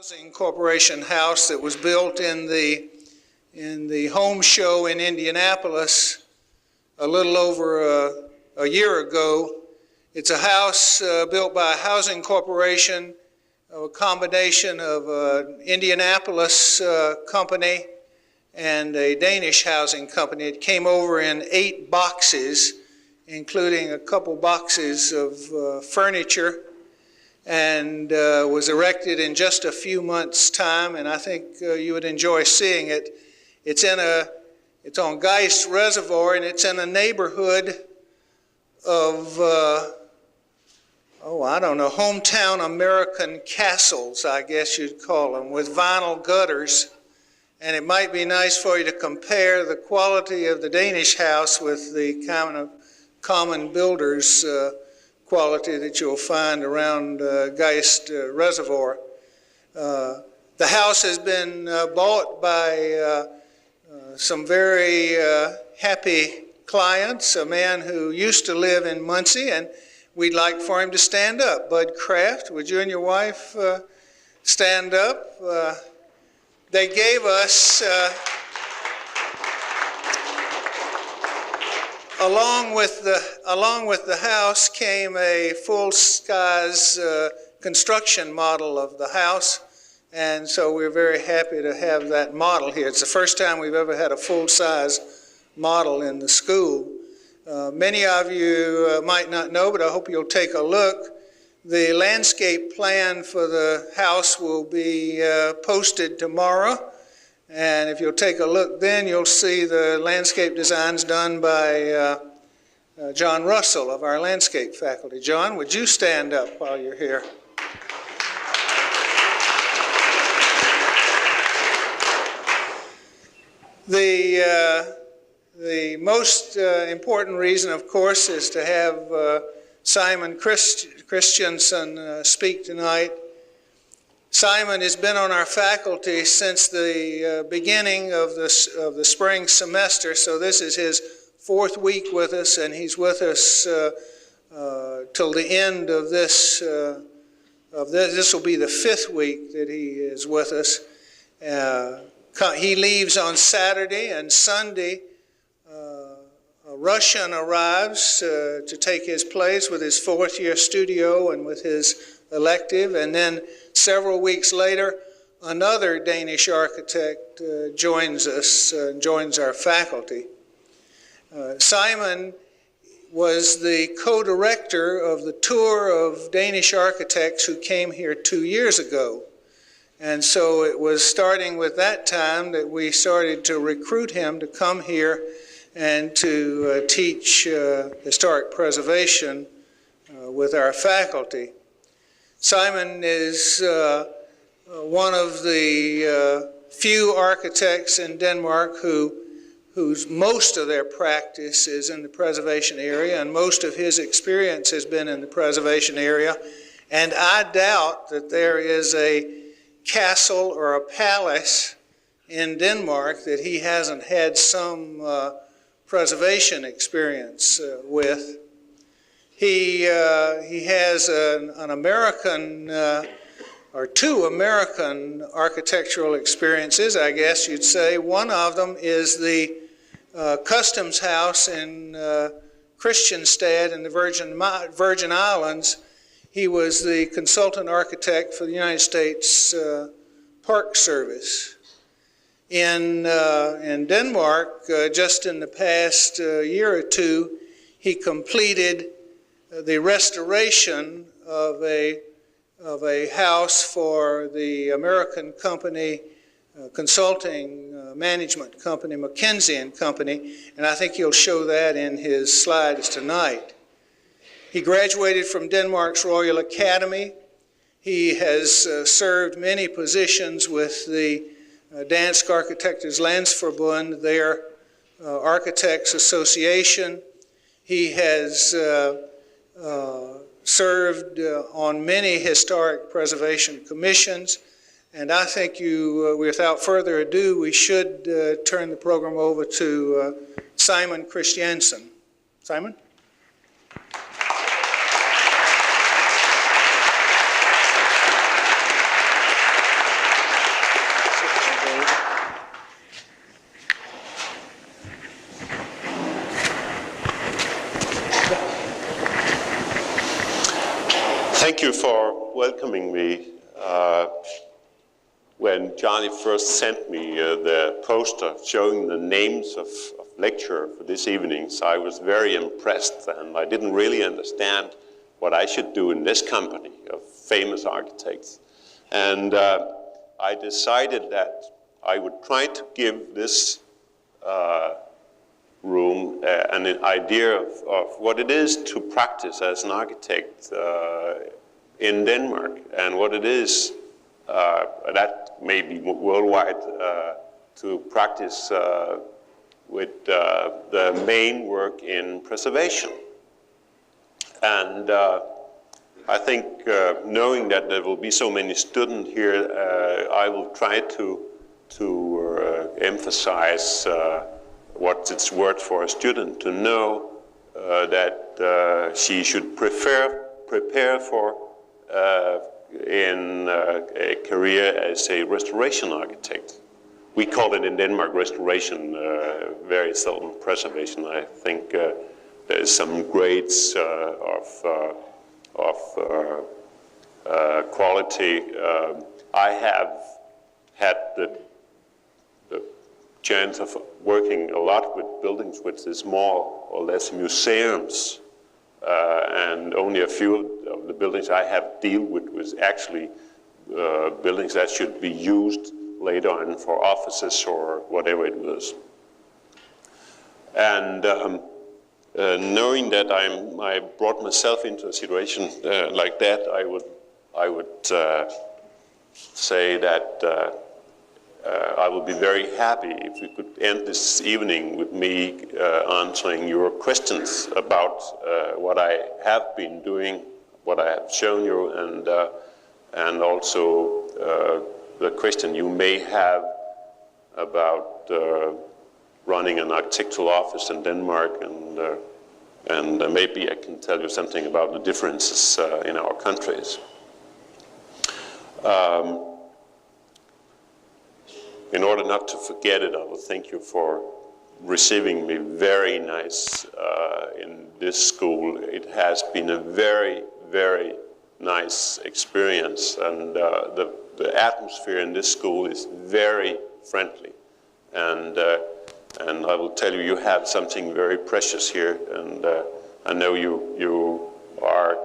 Housing Corporation house that was built in the home show in Indianapolis a little over a year ago. It's a house built by a housing corporation, a combination of an Indianapolis company and a Danish housing company. It came over in 8 boxes, including a couple boxes of furniture, and was erected in just a few months' time, and I think you would enjoy seeing it. It's on Geist Reservoir, and it's in a neighborhood of, I don't know, hometown American castles, I guess you'd call them, with vinyl gutters. And it might be nice for you to compare the quality of the Danish house with the kind of common builders quality that you'll find around Geist Reservoir. The house has been bought by some very happy clients, a man who used to live in Muncie, and we'd like for him to stand up. Bud Kraft, would you and your wife stand up? They gave us, along with the house came a full-size construction model of the house, and so we're very happy to have that model here. It's the first time we've ever had a full-size model in the school. Many of you might not know, but I hope you'll take a look. The landscape plan for the house will be posted tomorrow, and if you'll take a look then, you'll see the landscape designs done by John Russell of our landscape faculty. John, would you stand up while you're here? The most important reason, of course, is to have Simon Christiansen speak tonight. Simon has been on our faculty since the beginning of the spring semester, so this is his 4th week with us, and he's with us till the end of this. This will be the 5th week that he is with us. He leaves on Saturday, and Sunday a Russian arrives to take his place with his 4th-year studio and with his elective, and then several weeks later another Danish architect joins us, joins our faculty. Simon was the co-director of the tour of Danish architects who came here 2 years ago. And so it was starting with that time that we started to recruit him to come here and to teach historic preservation with our faculty. Simon is one of the few architects in Denmark whose most of their practice is in the preservation area, and most of his experience has been in the preservation area. And I doubt that there is a castle or a palace in Denmark that he hasn't had some preservation experience with. He has an American or 2 American architectural experiences, I guess you'd say. One of them is the Customs House in Christiansen in the Virgin Islands. He was the consultant architect for the United States Park Service. In Denmark, just in the past year or 2, he completed the restoration of a house for the American company, consulting management company, McKinsey & Company, and I think he'll show that in his slides tonight. He graduated from Denmark's Royal Academy. He has served many positions with the Dansk Arkitekters Landsforbund, their Architects Association. He has served on many historic preservation commissions, and I think without further ado, we should turn the program over to Simon Christiansen. Simon? Thank you for welcoming me. When Johnny first sent me the poster showing the names of lecturer for this evening, so I was very impressed, and I didn't really understand what I should do in this company of famous architects. And I decided that I would try to give this room an idea of what it is to practice as an architect in Denmark, and what it is that may be worldwide to practice with the main work in preservation. And I think knowing that there will be so many students here, I will try to emphasize what it's worth for a student to know that she should prepare for in a career as a restoration architect. We call it in Denmark restoration, very seldom preservation. I think there's some grades of quality. I have had the chance of working a lot with buildings which is more or less museums, and only a few of the buildings I have dealt with was actually buildings that should be used later on for offices or whatever it was. And knowing that I brought myself into a situation like that, I would say that I would be very happy if we could end this evening with me answering your questions about what I have been doing, what I have shown you, and also the question you may have about running an architectural office in Denmark, and maybe I can tell you something about the differences in our countries. In order not to forget it, I will thank you for receiving me very nice in this school. It has been a very, very nice experience, and the atmosphere in this school is very friendly. And I will tell you, you have something very precious here, and I know you are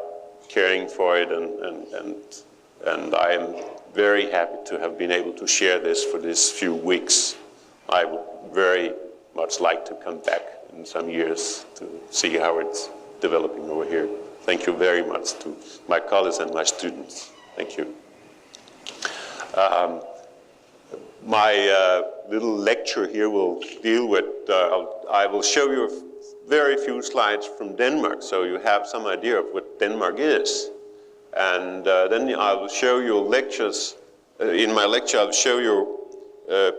caring for it, and I am very happy to have been able to share this for these few weeks. I would very much like to come back in some years to see how it's developing over here. Thank you very much to my colleagues and my students. Thank you. My little lecture here will deal with, I will show you very few slides from Denmark, so you have some idea of what Denmark is. And then I will show you lectures. In my lecture, I'll show you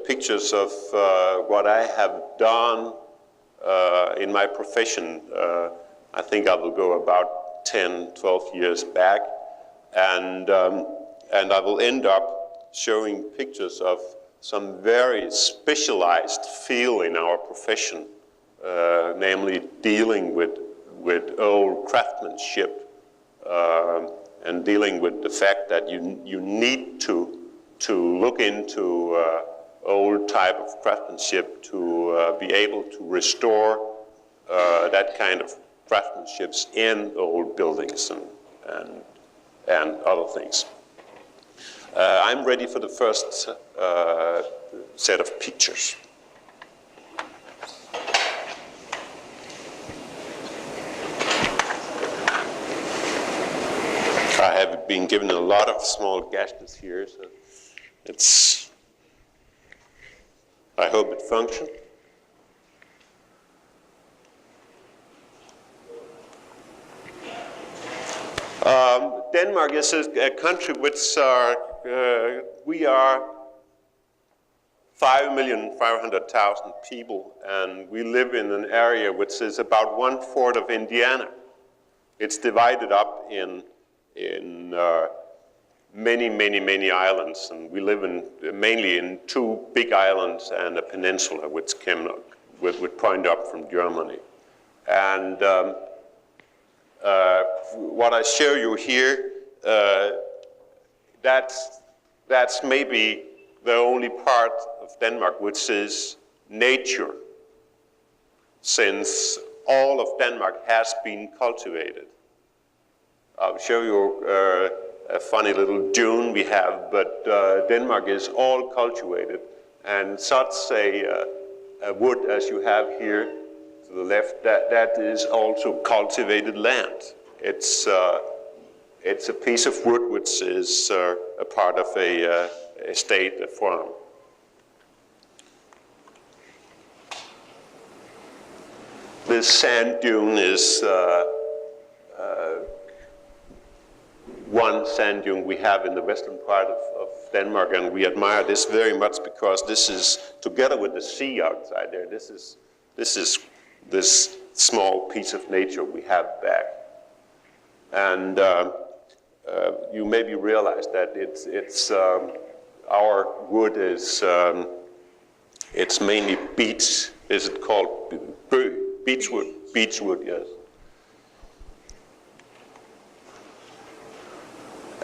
pictures of what I have done in my profession. I think I will go about 10, 12 years back. And I will end up showing pictures of some very specialized field in our profession, namely dealing with old craftsmanship, and dealing with the fact that you need to look into old type of craftsmanship to be able to restore that kind of craftsmanship in old buildings and other things. I'm ready for the first set of pictures. I have been given a lot of small gadgets here, so I hope it functions. Denmark is a country which we are 5,500,000 people, and we live in an area which is about 1/4 of Indiana. It's divided up in many islands, and we live mainly in 2 big islands and a peninsula which would point up from Germany. And what I show you here that's maybe the only part of Denmark which is nature, since all of Denmark has been cultivated. I'll show you a funny little dune we have, but Denmark is all cultivated, and such a wood as you have here to the left, that is also cultivated land. It's a piece of wood which is a part of a estate, a farm. This sand dune is one sand dune we have in the western part of Denmark, and we admire this very much because this is, together with the sea outside there, this is this small piece of nature we have back. And you maybe realize that it's our wood is it's mainly beech. Is it called beechwood? Beechwood, yes.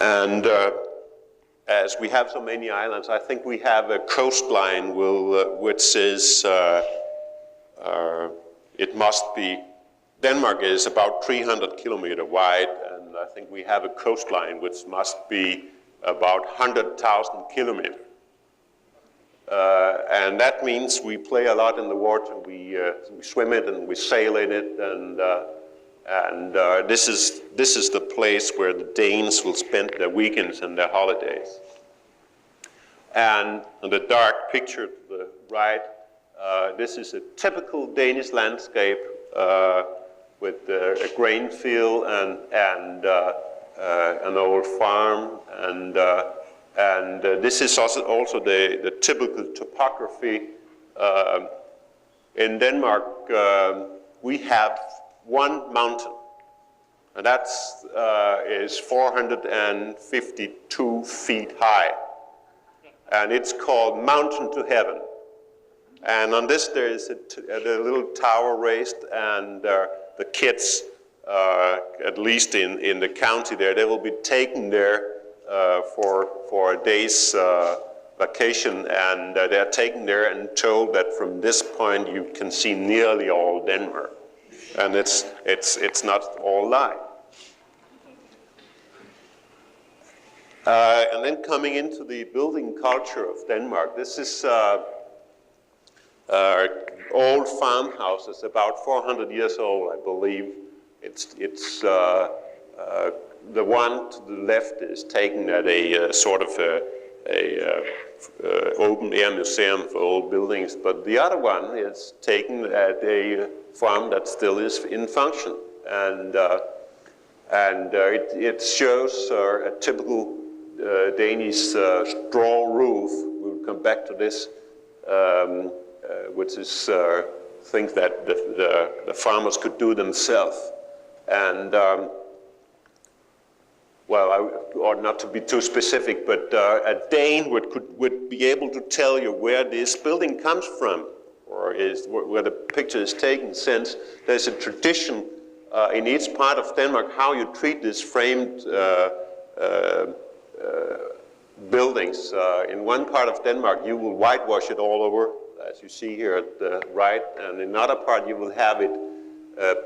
And as we have so many islands, I think we have a coastline which is it must be. Denmark is about 300 kilometers wide, and I think we have a coastline which must be about 100,000 kilometers. And that means we play a lot in the water. We swim it and we sail in it, and this is the place where the Danes will spend their weekends and their holidays. And on the dark picture to the right, this is a typical Danish landscape with a grain field and an old farm, and this is also the typical topography. In Denmark, we have one mountain, and that is 452 feet high, and it's called Mountain to Heaven. And on this there is a little tower raised, and the kids, at least in the county there, they will be taken there for a day's vacation, and they're taken there and told that from this point you can see nearly all Denmark, and it's not all lie. And then coming into the building culture of Denmark, this is old farmhouses, about 400 years old, I believe. It's the one to the left is taken at a sort of a open air museum for old buildings, but the other one is taken at a farm that still is in function, and it shows a typical Danish straw roof. We'll come back to this, which is things that the farmers could do themselves. And well, I ought not to be too specific, but a Dane would be able to tell you where this building comes from, or where the picture is taken, since there's a tradition in each part of Denmark how you treat these framed buildings. In one part of Denmark, you will whitewash it all over, as you see here at the right, and in another part you will have it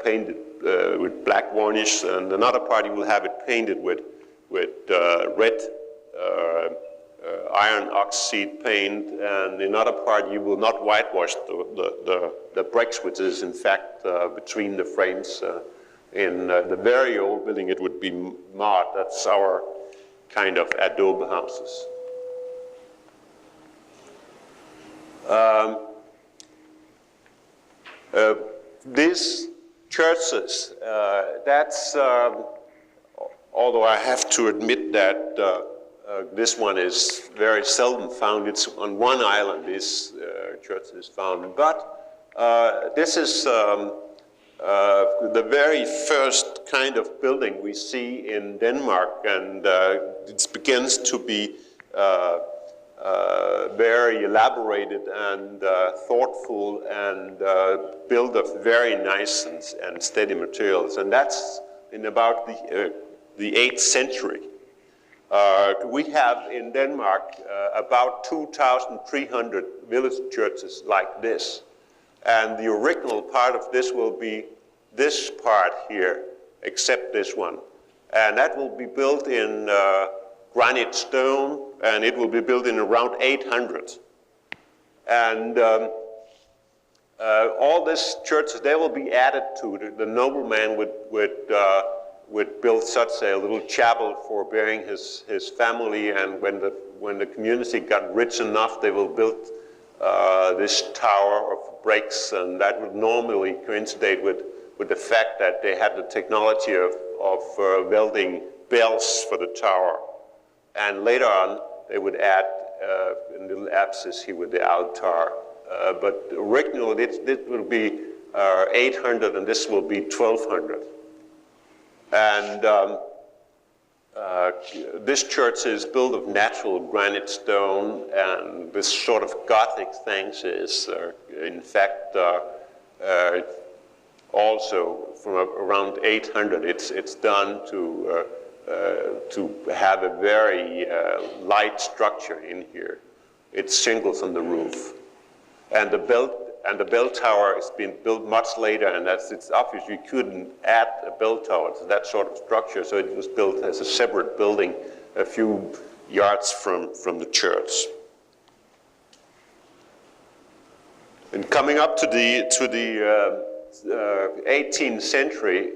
painted with black varnish, and another part you will have it painted with red iron oxide paint, and in another part you will not whitewash the bricks, which is in fact between the frames. In the very old building it would be mud. That's our kind of adobe houses. These churches, that's, although I have to admit that this one is very seldom found. It's on one island, this church is found. But this is the very first kind of building we see in Denmark, and it begins to be very elaborated and thoughtful, and built of very nice and steady materials. And that's in about the 8th century. We have in Denmark about 2,300 village churches like this. And the original part of this will be this part here, except this one. And that will be built in granite stone, and it will be built in around 800. And all these churches, they will be added to. The nobleman would build such a little chapel for burying his family, and when the community got rich enough, they will build this tower of bricks, and that would normally coincide with the fact that they had the technology of welding bells for the tower. And later on, they would add a little apsis here with the altar. But originally, it will be 800, and this will be 1,200. And this church is built of natural granite stone, and this sort of Gothic things is, in fact, also from around 800. It's done to have a very light structure in here. It's shingles on the roof, and the bell tower has been built much later, and it's obvious you couldn't add a bell tower to that sort of structure, so it was built as a separate building a few yards from the church. And coming up to the 18th century,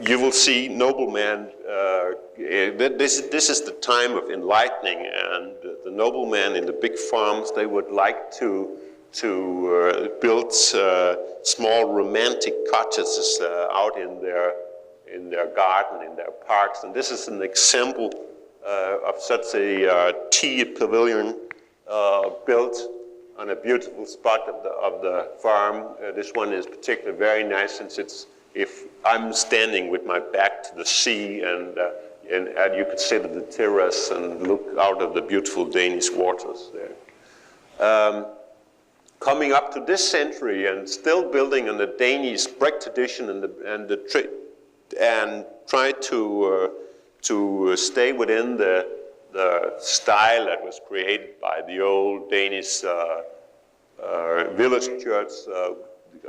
you will see noblemen. This is the time of enlightening, and the noblemen in the big farms, they would like to build small romantic cottages out in their garden, in their parks. And this is an example of such a tea pavilion built on a beautiful spot of the farm. This one is particularly very nice, since if I'm standing with my back to the sea, and you could sit at the terrace and look out of the beautiful Danish waters there. Coming up to this century and still building on the Danish brick tradition and try to stay within the style that was created by the old Danish village church.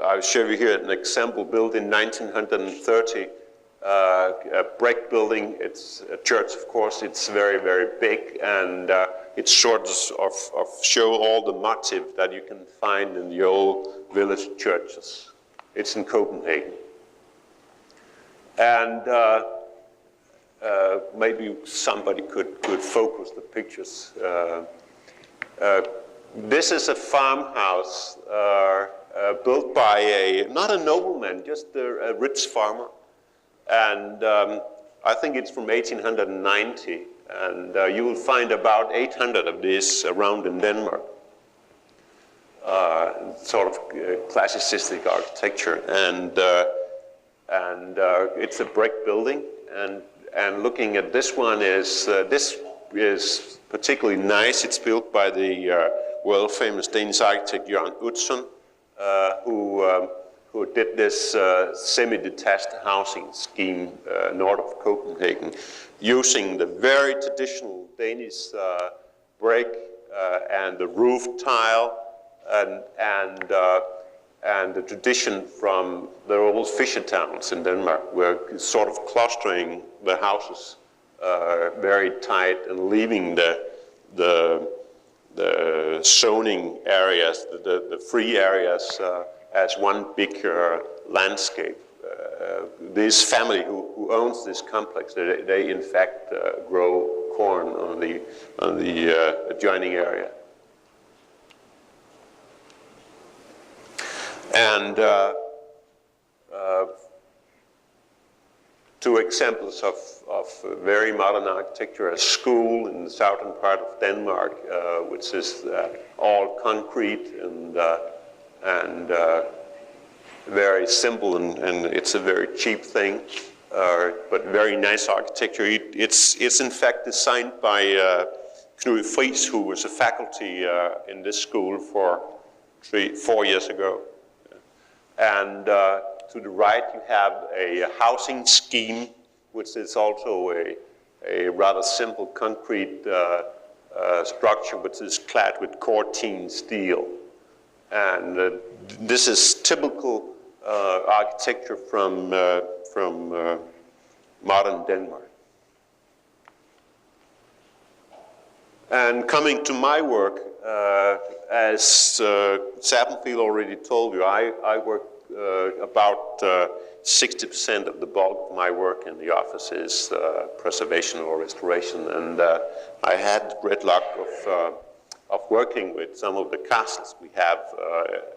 I'll show you here an example built in 1930, a brick building. It's a church, of course. It's very, very big, and it sort of show all the motif that you can find in the old village churches. It's in Copenhagen. And maybe somebody could focus the pictures. This is a farmhouse built by not a nobleman, just a rich farmer. And I think it's from 1890. And you will find about 800 of these around in Denmark. Sort of classicistic architecture. And it's a brick building. And looking at this one this is particularly nice. It's built by the world-famous Danish architect Jørgen Utzon, who did this semi-detached housing scheme north of Copenhagen, using the very traditional Danish brick and the roof tile and the tradition from the old fisher towns in Denmark, where it's sort of clustering the houses very tight and leaving the zoning areas, the free areas, as one big landscape. This family who owns this complex, they in fact grow corn on the adjoining area. And two examples of very modern architecture: a school in the southern part of Denmark, which is all concrete and very simple, and it's a very cheap thing, but very nice architecture. It's in fact designed by Knud Friis, who was a faculty in this school for 4 years ago. And to the right, you have a housing scheme which is also a rather simple concrete structure, which is clad with cortine steel. And this is typical architecture from modern Denmark. And coming to my work, as Sappenfield already told you, I work about 60% of the bulk of my work in the office is preservation or restoration. And I had the great luck of working with some of the castles we have,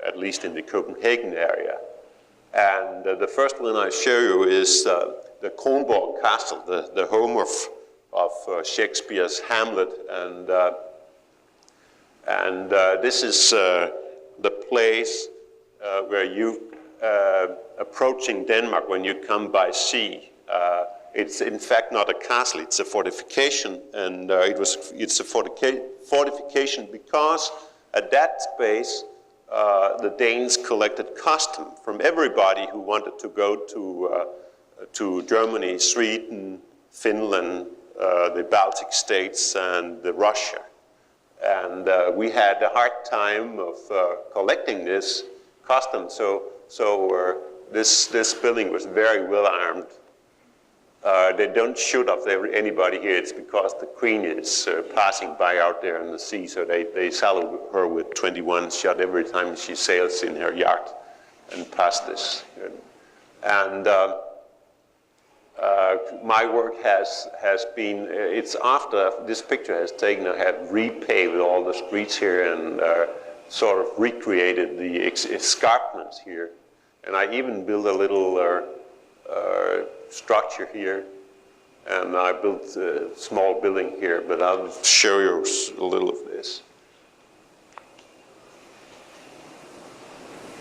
at least in the Copenhagen area. And the first one I show you is the Kronborg Castle, the home of Shakespeare's Hamlet, and this is the place where you approaching Denmark when you come by sea. It's in fact not a castle; it's a fortification, and it's a fortification because at that space the Danes collected custom from everybody who wanted to go to Germany, Sweden, Finland, the Baltic states, and Russia. And we had a hard time of collecting this custom, so this building was very well armed. They don't shoot off anybody here. It's because the Queen is passing by out there in the sea, so they salute her with 21 shot every time she sails in her yacht and past this. And my work has been, it's after this picture has taken, I have repaved all the streets here and sort of recreated the escarpments here. And I even built a little structure here. And I built a small building here, but I'll show you a little of this.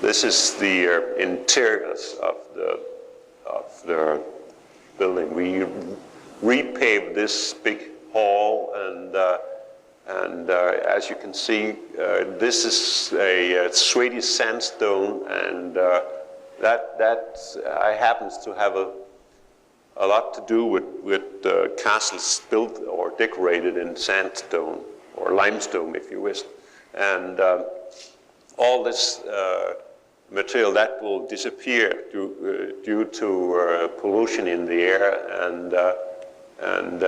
This is the interiors of the building. We repaved this big hall, and as you can see, this is a Swedish sandstone, and that happens to have a lot to do with castles built or decorated in sandstone or limestone, if you wish, and all this material that will disappear due to pollution in the air, and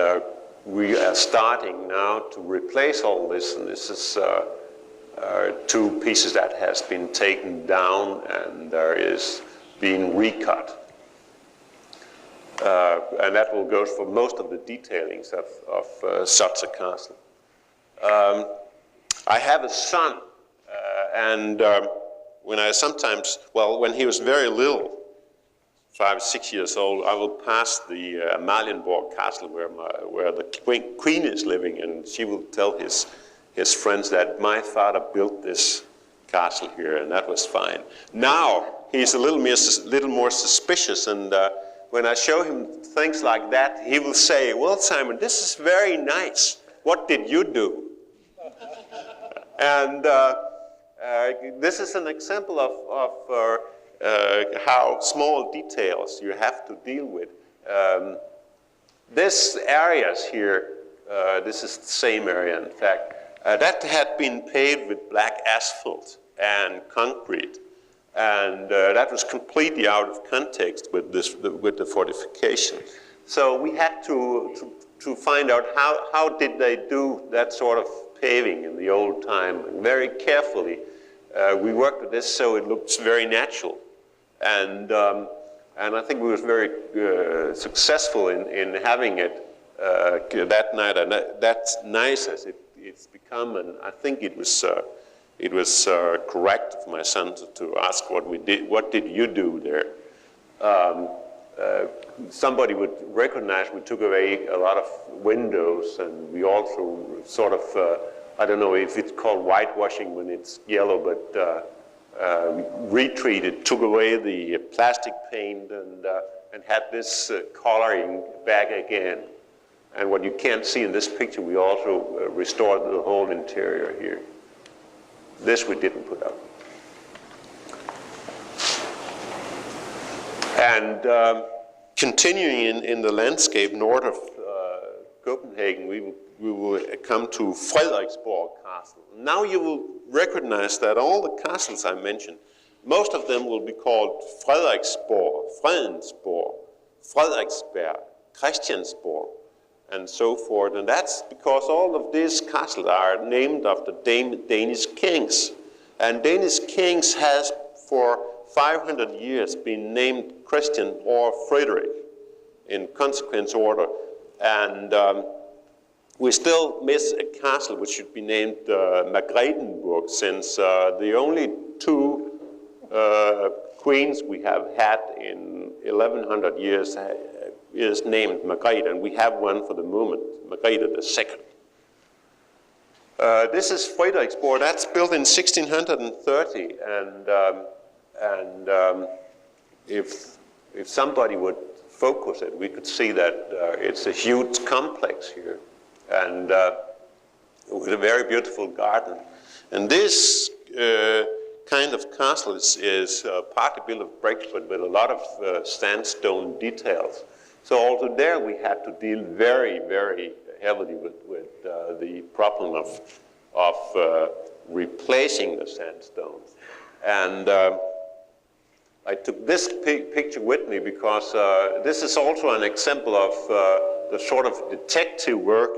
we are starting now to replace all this, and this is two pieces that has been taken down and there is being recut. And that will go for most of the detailings of such a castle. I have a son, and when I sometimes, well, when he was very little, 5, 6 years old, I will pass the Amalienborg castle where the queen is living, and she will tell his friends that my father built this castle here, and that was fine. Now he's a little more suspicious, and when I show him things like that, he will say, "Well, Simon, this is very nice. What did you do?" And this is an example of how small details you have to deal with. This areas here, this is the same area, in fact, that had been paved with black asphalt and concrete. And that was completely out of context with the fortification. So we had to find out how did they do that sort of paving in the old time. And very carefully, we worked with this so it looks very natural. And I think we was very successful in having it that night. And that's nice as it's become. And I think it was correct of my son to ask what we did. What did you do there? Somebody would recognize we took away a lot of windows, and we also sort of, I don't know if it's called whitewashing when it's yellow, but retreated, took away the plastic paint and had this coloring back again. And what you can't see in this picture, we also restored the whole interior here. This we didn't put up. And Continuing in the landscape north of Copenhagen, we will come to Frederiksborg Castle. Now you will recognize that all the castles I mentioned, most of them will be called Frederiksborg, Fredensborg, Frederiksberg, Christiansborg, and so forth. And that's because all of these castles are named after Danish kings. And Danish kings has for 500 years been named Christian or Frederick in consequence order. And we still miss a castle which should be named Margrethenburg, since the only two queens we have had in 1100 years is named Margrethe, and we have one for the moment, Margrethe II. This is Frederiksborg. That's built in 1630, and if somebody would focus it, we could see that it's a huge complex here, and with a very beautiful garden. And this kind of castle is partly built of bricks, but with a lot of sandstone details. So also there we had to deal very, very heavily with the problem of replacing the sandstone. And I took this picture with me because this is also an example of the sort of detective work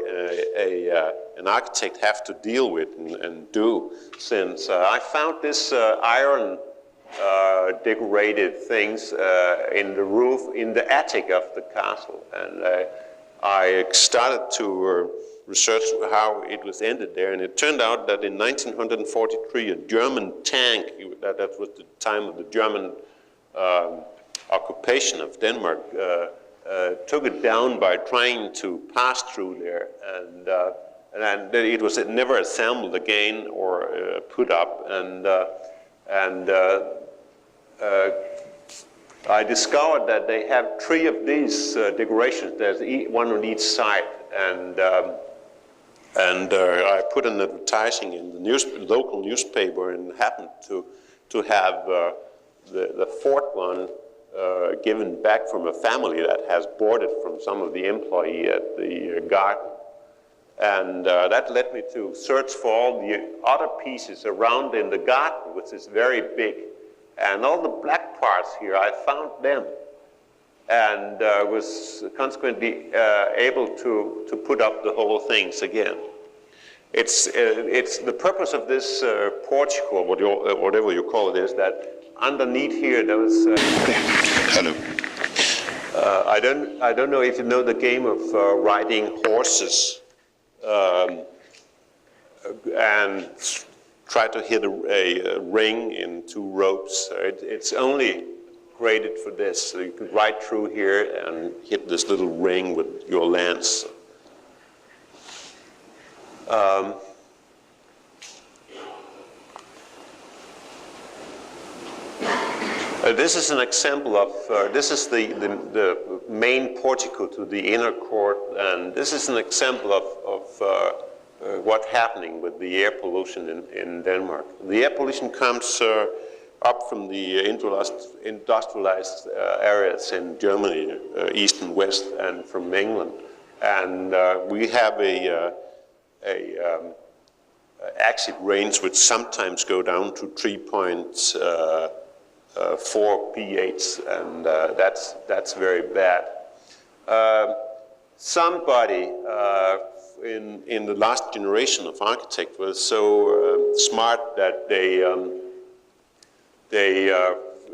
an architect has to deal with and do. Since I found this iron decorated things in the roof, in the attic of the castle, and I started to research how it was ended there, and it turned out that in 1943 a German tank, that was the time of the German occupation of Denmark, took it down by trying to pass through there, and it was never assembled again or put up, and I discovered that they have 3 of these decorations. There's one on each side, and I put an advertising in the local newspaper, and happened to have the 4th one given back from a family that has bought it from some of the employee at the garden. And that led me to search for all the other pieces around in the garden, which is very big. And all the black parts here, I found them, and was consequently able to put up the whole things again. It's the purpose of this portico, whatever you call it, is that underneath here there was. Hello. I don't know if you know the game of riding horses and try to hit a ring in 2 ropes. It's only graded for this. So you can ride through here and hit this little ring with your lance. This is an example of, this is the main portico to the inner court, and this is an example of what's happening with the air pollution in Denmark. The air pollution comes up from the industrialized areas in Germany, east and west, and from England. And we have a acid rains which sometimes go down to 3.4 pH, and that's very bad. Somebody in the last generation of architects was so smart that they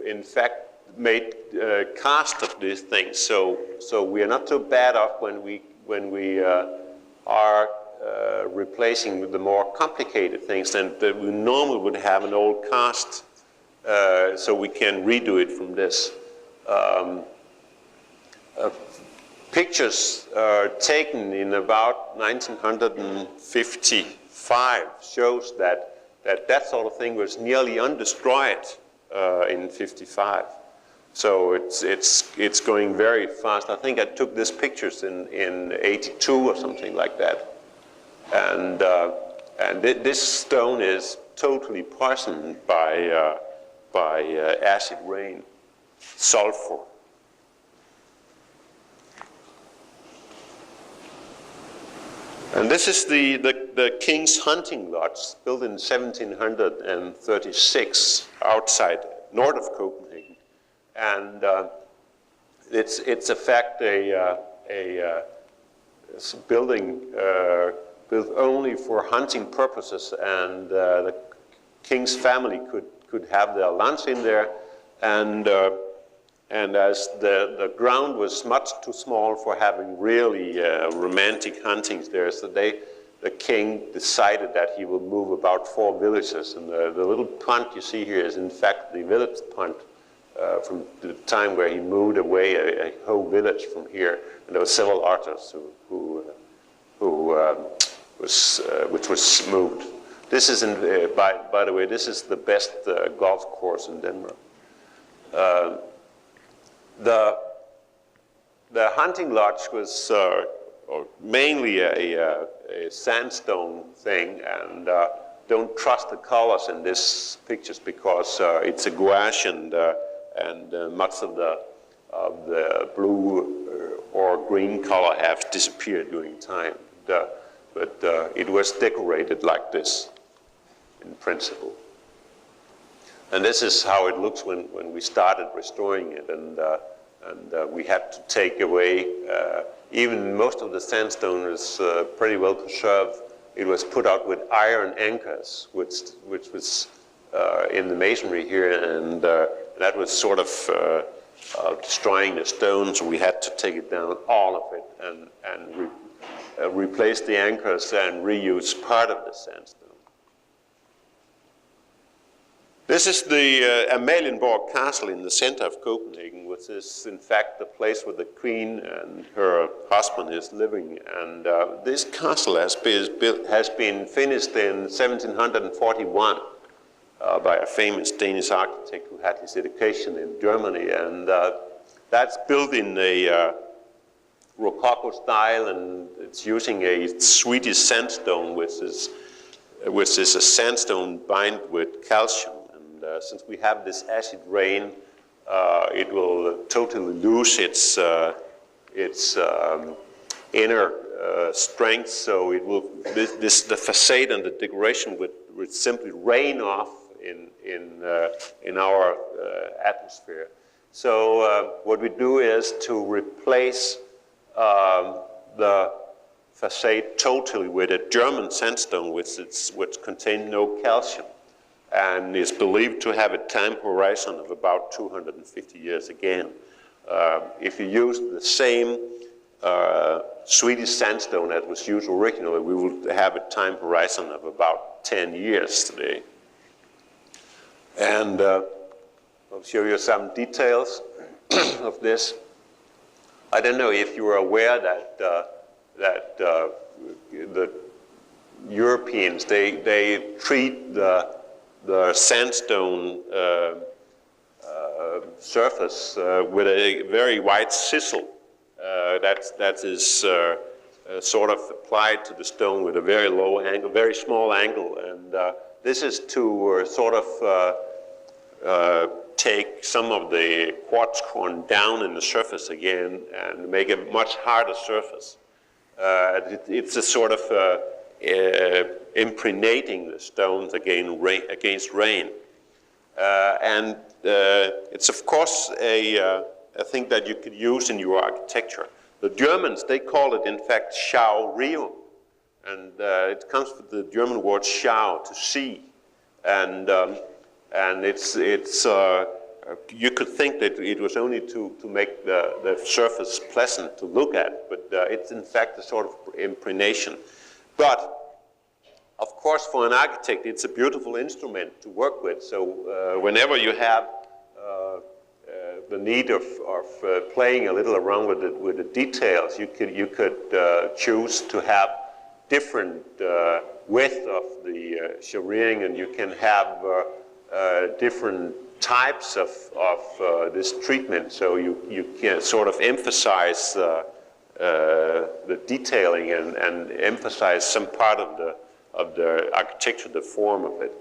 in fact made cast of these things. So we are not so bad off when we are replacing with the more complicated things than we normally would have an old cast. So we can redo it from this. Pictures taken in about 1955 shows that sort of thing was nearly undestroyed in 55. So it's going very fast. I think I took these pictures in 82 or something like that. And this stone is totally poisoned by acid rain, sulfur. And this is the King's Hunting Lodge, built in 1736 outside, north of Copenhagen. And it's in fact a building built only for hunting purposes, and the king's family could have their lunch in there. And as the ground was much too small for having really romantic huntings there, so the king decided that he will move about 4 villages. And the little punt you see here is in fact the village punt from the time where he moved away a whole village from here. And there were several others which was moved. This is, by the way, this is the best golf course in Denmark. The hunting lodge was mainly a sandstone thing, and don't trust the colors in these pictures because it's a gouache, and much of the blue or green color have disappeared during time. But it was decorated like this in principle. And this is how it looks when we started restoring it, and we had to take away, even most of the sandstone is pretty well preserved. It was put out with iron anchors, which was in the masonry here, and that was sort of destroying the stone, so we had to take it down, all of it, and replace the anchors and reuse part of the sandstone. This is the Amalienborg Castle in the center of Copenhagen, which is in fact the place where the queen and her husband is living. And this castle has been finished in 1741 by a famous Danish architect who had his education in Germany. And that's built in a Rococo style, and it's using a Swedish sandstone, which is a sandstone bound with calcium. Since we have this acid rain, it will totally lose its inner strength. So it will the facade and the decoration would simply rain off in our atmosphere. So what we do is to replace the facade totally with a German sandstone, which contains no calcium, and is believed to have a time horizon of about 250 years again. If you use the same Swedish sandstone that was used originally, we will have a time horizon of about 10 years today. And I'll show you some details of this. I don't know if you are aware that the Europeans, they treat the sandstone surface with a very white sizzle that is sort of applied to the stone with a very low angle, very small angle, and this is to sort of take some of the quartz corn down in the surface again and make a much harder surface. It's a sort of impregnating the stones against rain. And it's of course a thing that you could use in your architecture. The Germans, they call it in fact Schau-Rio, and it comes from the German word Schau, to see. And it's you could think that it was only to make the surface pleasant to look at, but it's in fact a sort of impregnation. But of course, for an architect, it's a beautiful instrument to work with. So whenever you have the need of playing a little around with the details, you could choose to have different width of the shirring, and you can have different types of this treatment. So you can sort of emphasize the detailing and emphasize some part of the architecture, the form of it.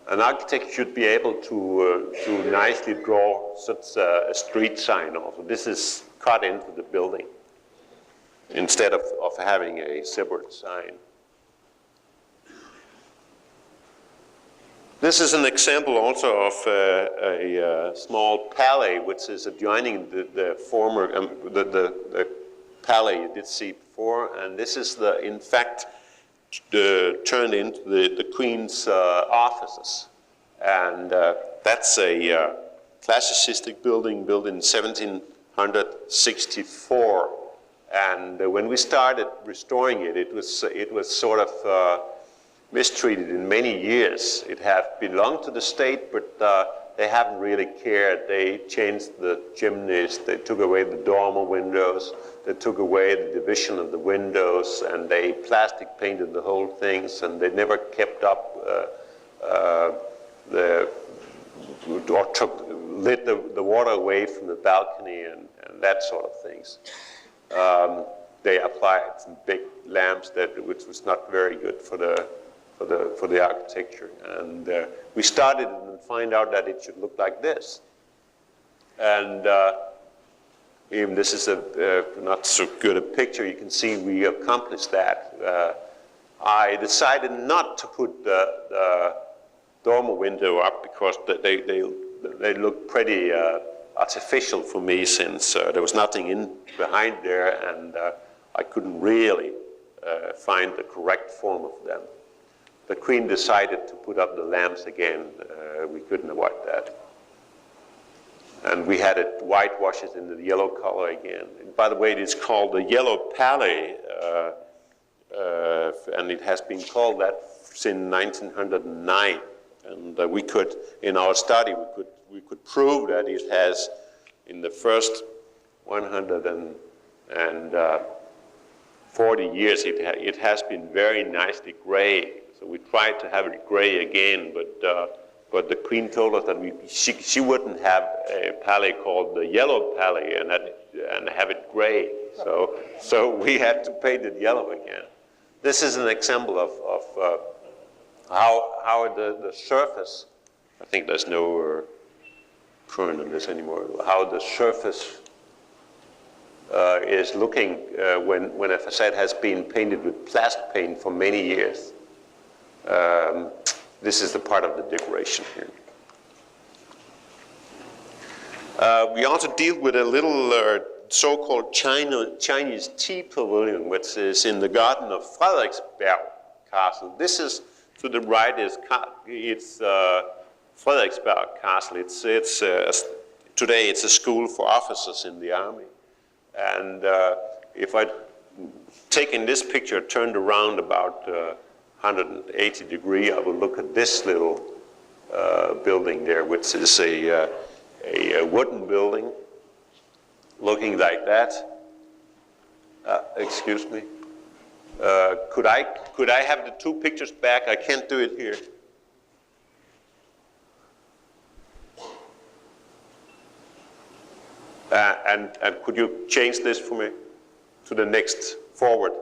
An architect should be able to nicely draw such a street sign also. This is cut into the building. instead of having a separate sign. This is an example also of a small palais which is adjoining the former, the palais you did see before, and this is in fact turned into the Queen's offices. And that's a classicistic building built in 1764. And when we started restoring it, it was sort of mistreated in many years. It had belonged to the state, but they haven't really cared. They changed the chimneys, they took away the dormer windows, they took away the division of the windows, and they plastic painted the whole things, and they never kept up lit the water away from the balcony and that sort of things. They applied some big lamps which was not very good for the architecture, and we started and find out that it should look like this. And even this is not so good a picture. You can see we accomplished that. I decided not to put the dormer window up because they looked pretty artificial for me, since there was nothing behind there, and I couldn't really find the correct form of them. The Queen decided to put up the lamps again. We couldn't avoid that. And we had it whitewashed in the yellow color again. And by the way, it is called the Yellow Palais, and it has been called that since 1909. And we could, in our study, we could prove that it has, in the first 140 years, it has been very nicely gray. So we tried to have it gray again, but the Queen told us that she wouldn't have a palais called the Yellow Palais and have it gray. So we had to paint it yellow again. This is an example of how the surface, I think there's no current on this anymore, how the surface is looking when a facade has been painted with plastic paint for many years. This is the part of the decoration here. We also deal with a little so-called Chinese tea pavilion, which is in the garden of Frederiksberg Castle. This is, to the right, it's Frederiksberg Castle. Today it's a school for officers in the army. And if I'd taken this picture, turned around about 180 degrees, I will look at this little building there, which is a wooden building looking like that. Excuse me. Could I have the two pictures back? I can't do it here. And could you change this for me to the next forward?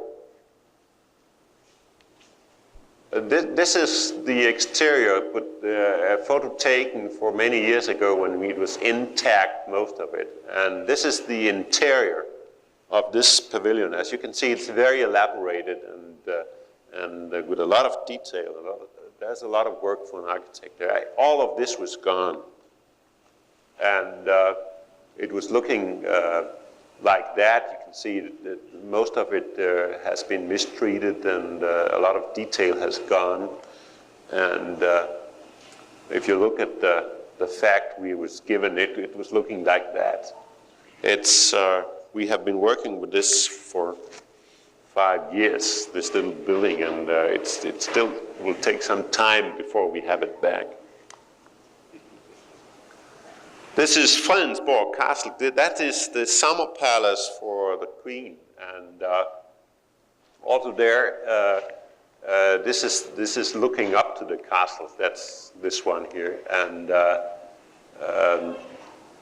This is the exterior, but a photo taken for many years ago when it was intact, most of it. And this is the interior of this pavilion. As you can see, it's very elaborated and with a lot of detail. There's a lot of work for an architect there. All of this was gone. And it was looking like that. You can see that most of it has been mistreated, and a lot of detail has gone. And if you look at the fact we was given, it was looking like that. We have been working with this for 5 years, this little building, and it still will take some time before we have it back. This is Fredensborg Castle. That is the summer palace for the Queen, and also there, this is looking up to the castle. That's this one here, and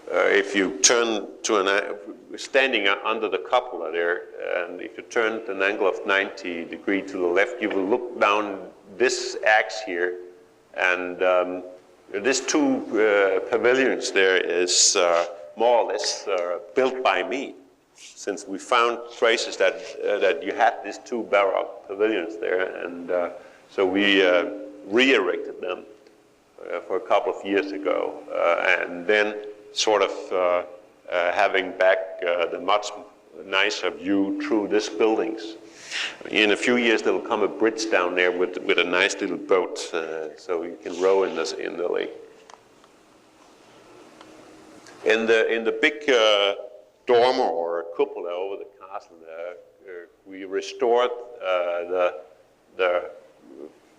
if you turn to standing under the cupola there, and if you turn at an angle of 90 degrees to the left, you will look down this axe here, and these two pavilions there is more or less built by me. since we found traces that that you had these two Baroque pavilions there, and so we re-erected them for a couple of years ago, and then sort of having back the much nicer view through these buildings. In a few years, there will come a bridge down there with a nice little boat, so you can row in the lake. In the big dormer or cupola over the castle, we restored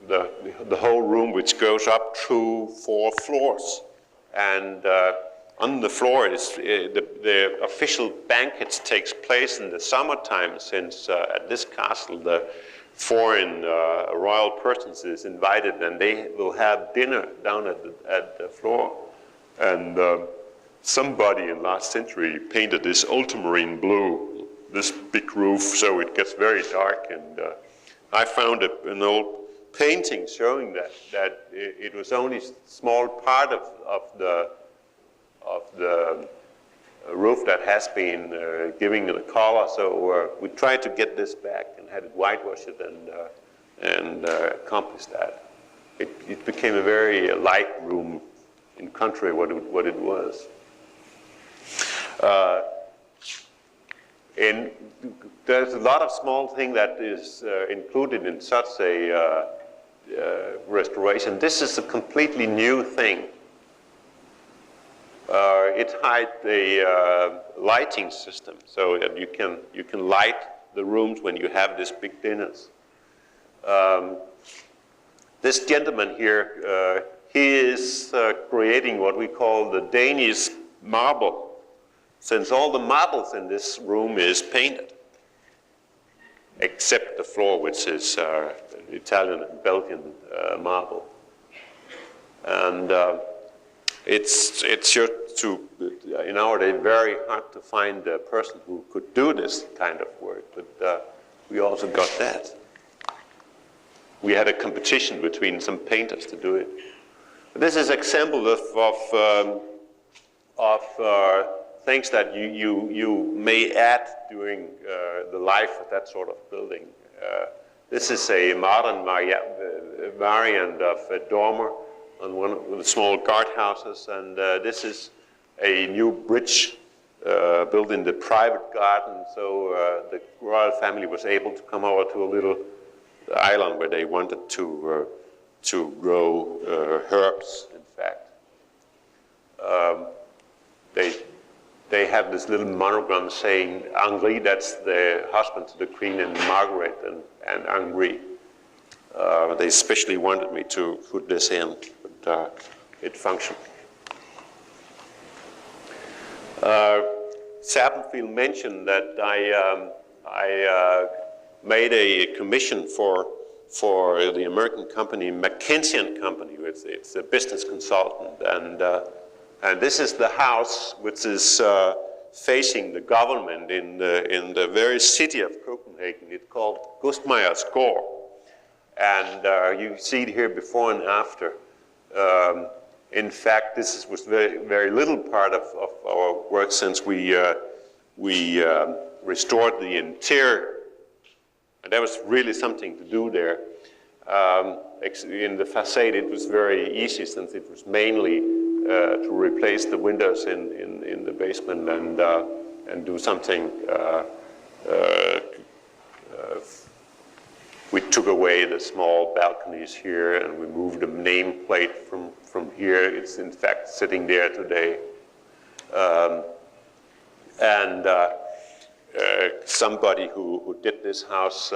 the whole room, which goes up through 4 floors, and on the floor is the official banquets takes place in the summertime, since at this castle the foreign royal persons is invited, and they will have dinner down at the floor. And somebody in last century painted this ultramarine blue, this big roof, so it gets very dark. And I found an old painting showing that it was only a small part of the roof that has been giving the color. So we tried to get this back and had it whitewashed and accomplished that. It became a very light room, in contrary what it was. And there's a lot of small thing that is included in such a restoration. This is a completely new thing. It hides the lighting system, so that you can light the rooms when you have these big dinners. This gentleman here, he is creating what we call the Danish marble, since all the marbles in this room is painted, except the floor, which is Italian and Belgian marble. And it's just in our day very hard to find a person who could do this kind of work, but we also got that. We had a competition between some painters to do it. This is an example of things that you may add during the life of that sort of building. This is a modern variant of a dormer on one of the small guardhouses, and this is a new bridge built in the private garden, so the royal family was able to come over to a little island where they wanted to grow herbs, in fact. They have this little monogram saying Henri, that's the husband to the Queen, and Margaret and Henri. They especially wanted me to put this in, but it functioned. Sappenfield mentioned that I made a commission for the American company McKinsey & Company. It's a business consultant, and this is the house which is facing the government in the very city of Copenhagen. It's called Gustmeyers Gård, and you see it here before and after. In fact, this was very little part of our work, since we restored the interior. And that was really something to do there. In the facade, it was very easy, since it was mainly to replace the windows in the basement and do something. We took away the small balconies here, and we moved the nameplate from here. It's in fact sitting there today. Somebody who did this house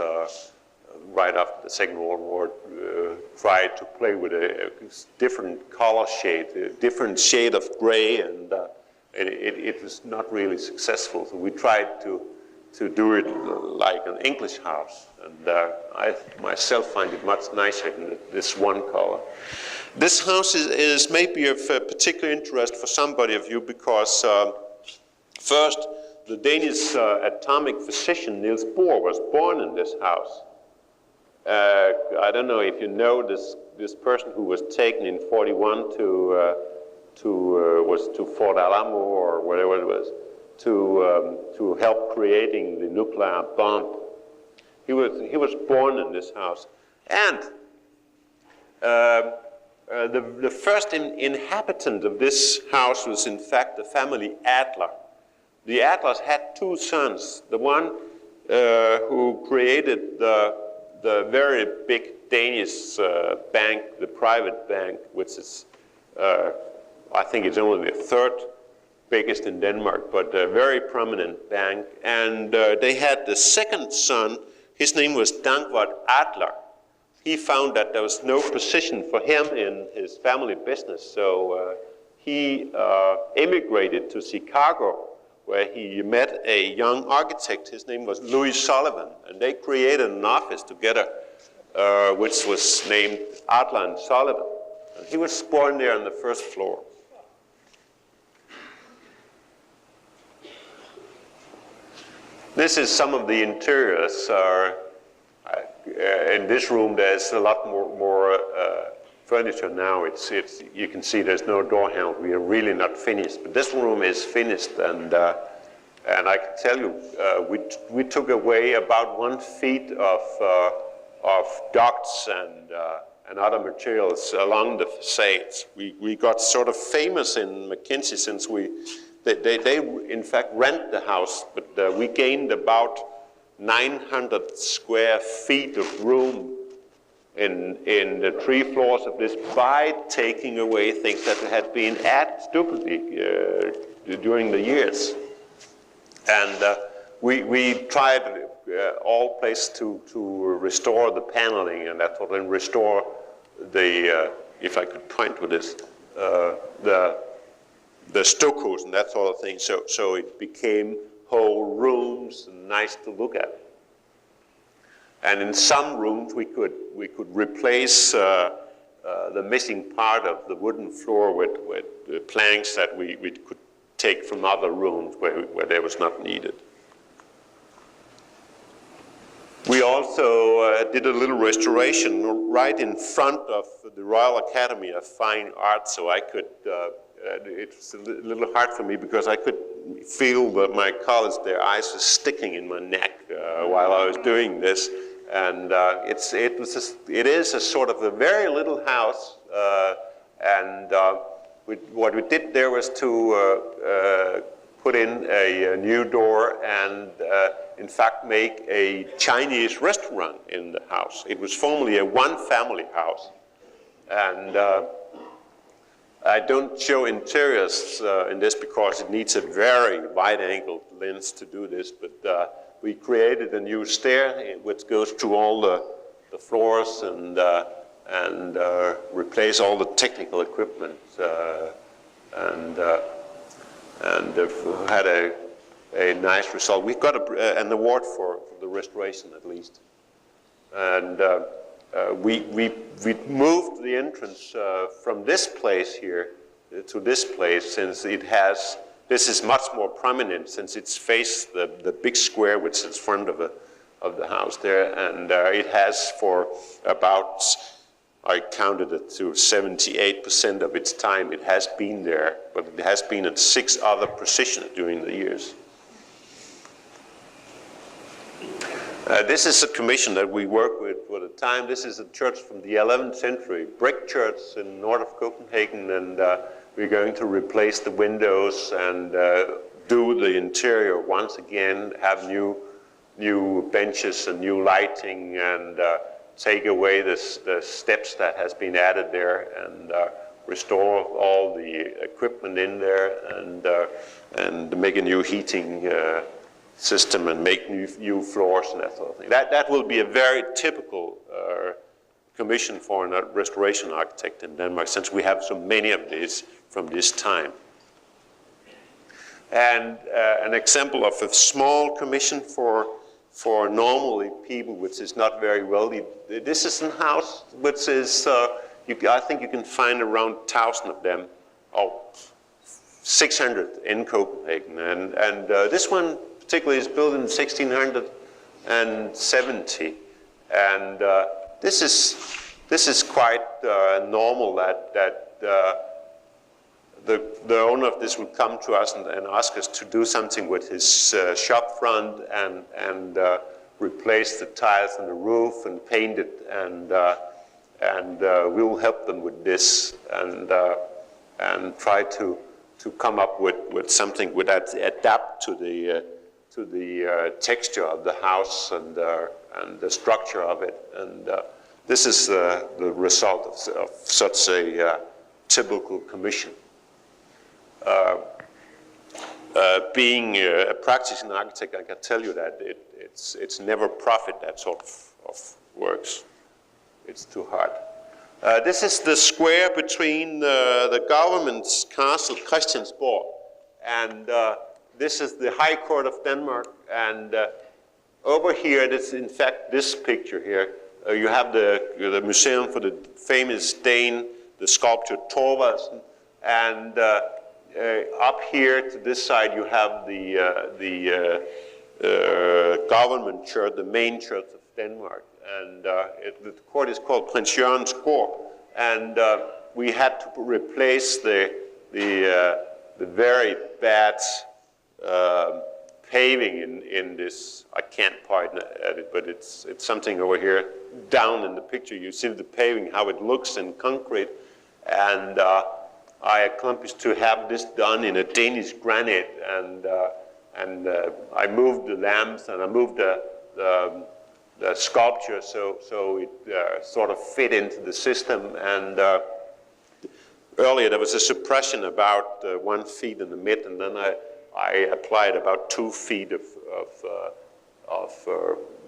right after the Second World War tried to play with a different color shade, a different shade of gray, and it was not really successful. So we tried to do it like an English house, and I myself find it much nicer in this one color. This house is maybe of particular interest for somebody of you, because first, the Danish atomic physician Niels Bohr was born in this house. I don't know if you know this person who was taken in '41 to Fort Alamo or whatever it was. to help creating the nuclear bomb. He was born in this house. And the first inhabitant of this house was in fact the family Adler. The Adlers had two sons. The one who created the very big Danish bank, the private bank, which is, I think it's only the third biggest in Denmark, but a very prominent bank. And they had the second son. His name was Dankvart Adler. He found that there was no position for him in his family business, so he emigrated to Chicago, where he met a young architect. His name was Louis Sullivan, and they created an office together, which was named Adler and Sullivan. And he was born there on the first floor. This is some of the interiors. In this room, there's a lot more furniture now. You can see there's no door handle. We are really not finished. But this room is finished, and I can tell you, we took away about 1 feet of ducts and other materials along the facades. We got sort of famous in McKinsey since they in fact rent the house, but we gained about 900 square feet of room in the 3 floors of this by taking away things that had been added stupidly during the years. And we tried all places to restore the paneling and that sort of, and restore the, if I could point to this, the stuccos and that sort of thing, so it became whole rooms and nice to look at. And in some rooms we could replace the missing part of the wooden floor with planks that we could take from other rooms where they was not needed. We also did a little restoration right in front of the Royal Academy of Fine Arts, so I could, it was a little hard for me because I could feel that my colleagues, their eyes were sticking in my neck while I was doing this. And it is a sort of a very little house, and what we did there was to put in a new door and in fact make a Chinese restaurant in the house. It was formerly a one-family house, and I don't show interiors in this because it needs a very wide-angle lens to do this, but we created a new stair which goes through all the floors and replace all the technical equipment and had a nice result. We got an award for the restoration at least, and we moved the entrance from this place here to this place since it has. This is much more prominent since it's faced the big square which is in front of the house there, and it has for about, I counted it to 78% of its time it has been there, but it has been in 6 other positions during the years. This is a commission that we work with for the time. This is a church from the 11th century, brick church in north of Copenhagen, and we're going to replace the windows and do the interior once again, have new benches and new lighting, and take away the steps that has been added there, and restore all the equipment in there, and make a new heating system and make new floors and that sort of thing. That will be a very typical commission for a restoration architect in Denmark, since we have so many of these from this time. And an example of a small commission for normally people which is not very wealthy. This is a house which is, I think you can find around 1,000 of them, or 600 in Copenhagen. And this one particularly is built in 1670. And this is quite normal that the owner of this would come to us and ask us to do something with his shop front and replace the tiles on the roof and paint it, and we'll help them with this and try to come up with something that adapt to the texture of the house and the structure of it. And this is the result of such a typical commission. Being a practicing architect, I can tell you that it's never profit, that sort of works. It's too hard. This is the square between the government's castle, Christiansborg, and this is the High Court of Denmark. And over here, it's in fact this picture here. You have the museum for the famous Dane, the sculptor Thorvaldsen, and up here to this side you have the government church, the main church of Denmark, and the court is called Prins Jørgens Gård, and we had to replace the very bad paving in this. I can't point at it, but it's something over here down in the picture. You see the paving, how it looks in concrete, and I accomplished to have this done in a Danish granite, and I moved the lamps and I moved the sculpture so it sort of fit into the system. And earlier there was a suppression about 1 feet in the mid, and then I applied about 2 feet of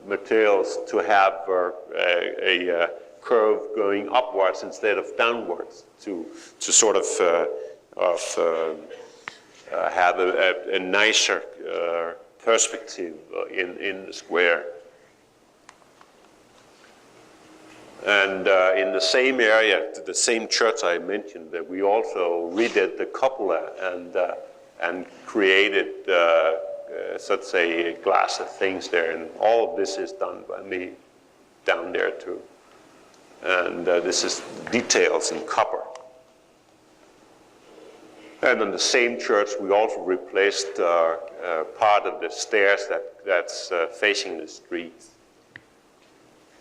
materials to have a curve going upwards instead of downwards to sort of have a nicer perspective in the square. And in the same area, the same church I mentioned, that we also redid the cupola and created such a glass of things there. And all of this is done by me down there too. And this is details in copper. And in the same church, we also replaced part of the stairs that's facing the street.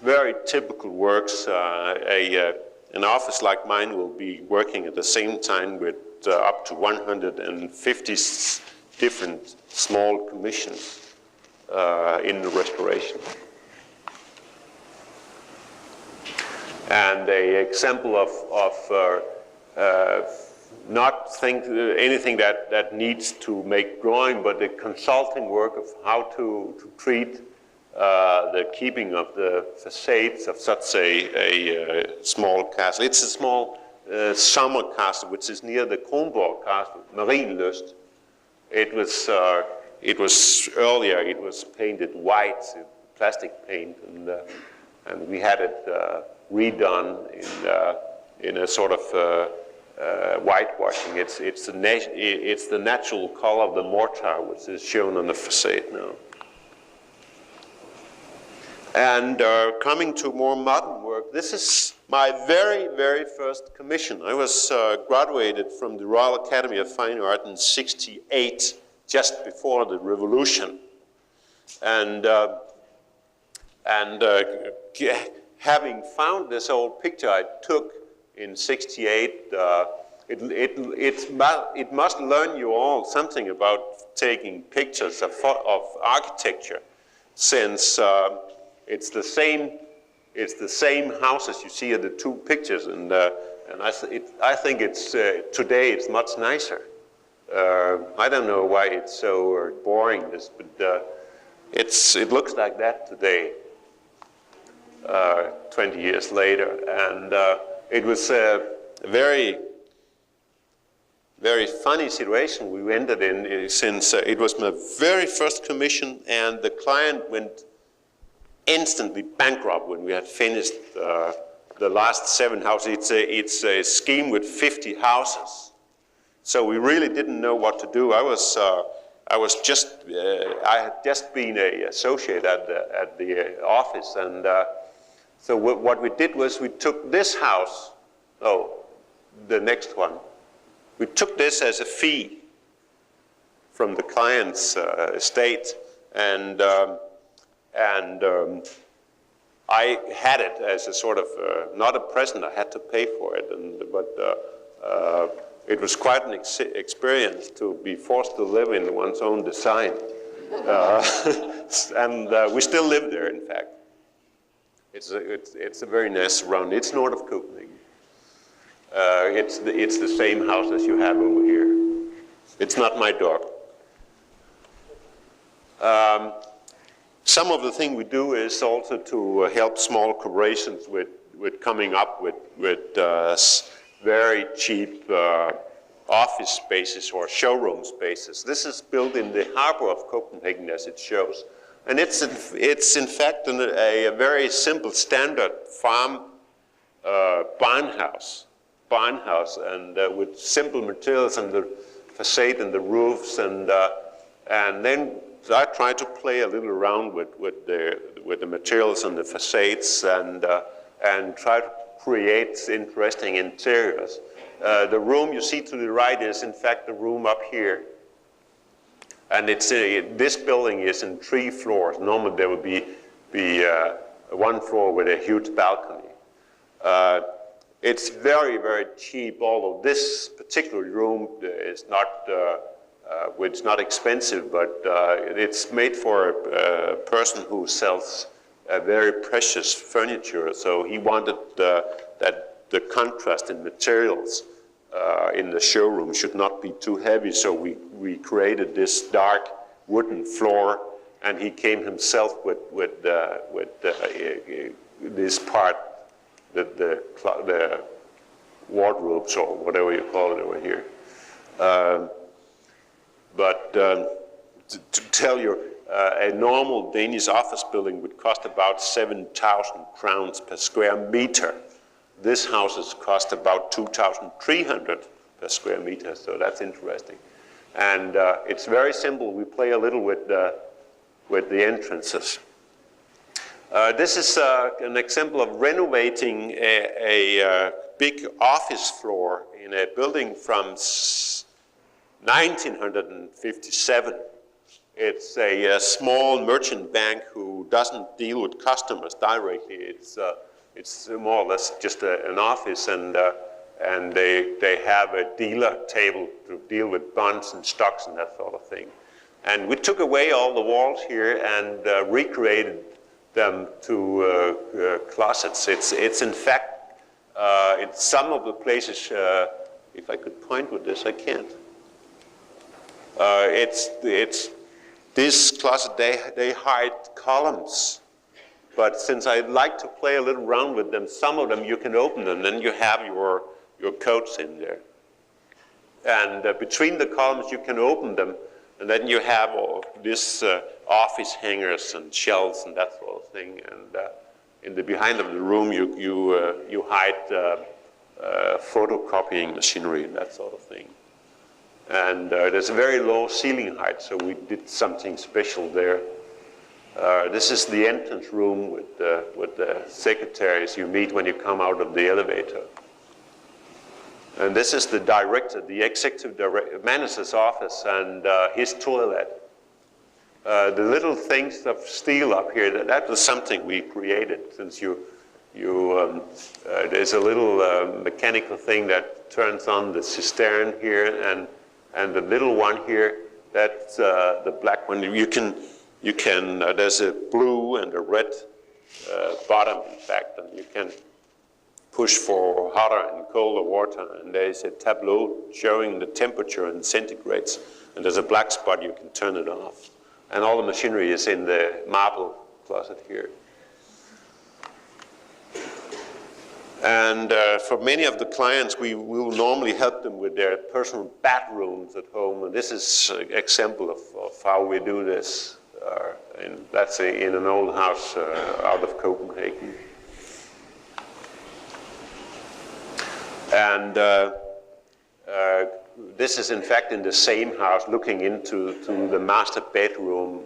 Very typical works. An office like mine will be working at the same time with up to 150 different small commissions in the restoration. And an example of not anything that needs to make drawing, but the consulting work of how to treat the keeping of the facades of such a small castle. It's a small summer castle, which is near the Kronborg Castle, Marienlyst. It was earlier. It was painted white, plastic paint, and we had it redone in a sort of whitewashing. It's the natural color of the mortar, which is shown on the facade now. And coming to more modern work, this is my very, very first commission. I was graduated from the Royal Academy of Fine Art in '68, just before the Revolution. And having found this old picture I took in '68, it must learn you all something about taking pictures of architecture, since it's the same houses you see in the two pictures, and I think it's today it's much nicer. I don't know why it's so boring, but it looks like that today, 20 years later, and it was a very, very funny situation we ended in, since it was my very first commission, and the client went instantly bankrupt when we had finished the last 7 houses. It's a scheme with 50 houses, so we really didn't know what to do. I had just been an associate at the office, and so what we did was we took this house, the next one, we took this as a fee from the client's estate, and I had it as a sort of, not a present, I had to pay for it, but it was quite an experience to be forced to live in one's own design. And we still live there, in fact. It's a very nice surrounding. It's north of Copenhagen. It's the same house as you have over here. It's not my dog. Some of the thing we do is also to help small corporations with coming up with very cheap office spaces or showroom spaces. This is built in the harbor of Copenhagen, as it shows. And it's in fact a very simple standard farm barn house, and with simple materials on the facade and the roofs, and then I try to play a little around with the materials on the facades and try to create interesting interiors. The room you see to the right is in fact the room up here. And this building is in 3 floors. Normally there would be 1 floor with a huge balcony. It's very, very cheap, although this particular room is not, it's not expensive, but it's made for a person who sells very precious furniture. So he wanted that the contrast in materials in the showroom should not be too heavy, so we created this dark wooden floor, and he came himself with this part, the wardrobes or whatever you call it over here. But to tell you, a normal Danish office building would cost about 7,000 crowns per square meter. This house has cost about 2,300 per square meter, so that's interesting. And it's very simple. We play a little with the entrances. This is an example of renovating a big office floor in a building from 1957. It's a small merchant bank who doesn't deal with customers directly. It's more or less just an office, and they have a dealer table to deal with bonds and stocks and that sort of thing. And we took away all the walls here and recreated them to closets. It's in fact, in some of the places, if I could point with this, I can't. It's this closet, they hide columns. But since I like to play a little around with them, some of them you can open them, then you have your coats in there. And between the columns you can open them, and then you have all this office hangers and shelves and that sort of thing. And in the behind of the room you hide photocopying machinery and that sort of thing. And there's a very low ceiling height, so we did something special there. This is the entrance room with the secretaries you meet when you come out of the elevator. And this is the director, the executive manager's office, and his toilet. The little things of steel up here, that was something we created, since there's a little mechanical thing that turns on the cistern here, and the little one here, that's the black one. You can there's a blue and a red bottom, in fact, and you can push for hotter and colder water, and there's a tableau showing the temperature in centigrades, and there's a black spot, you can turn it off. And all the machinery is in the marble closet here. And for many of the clients, we will normally help them with their personal bathrooms at home, and this is an example of how we do this. And that's in an old house out of Copenhagen. And this is in fact in the same house, looking into the master bedroom.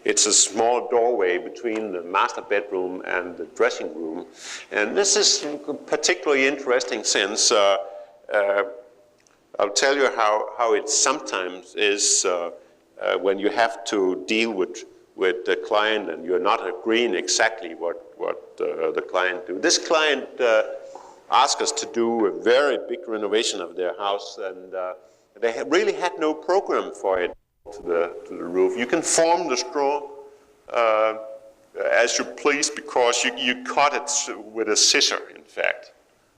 It's a small doorway between the master bedroom and the dressing room. And this is particularly interesting since I'll tell you how it sometimes is when you have to deal with the client and you're not agreeing exactly what the client do. This client asked us to do a very big renovation of their house, and they really had no program for it to the roof. You can form the straw as you please, because you cut it with a scissor, in fact.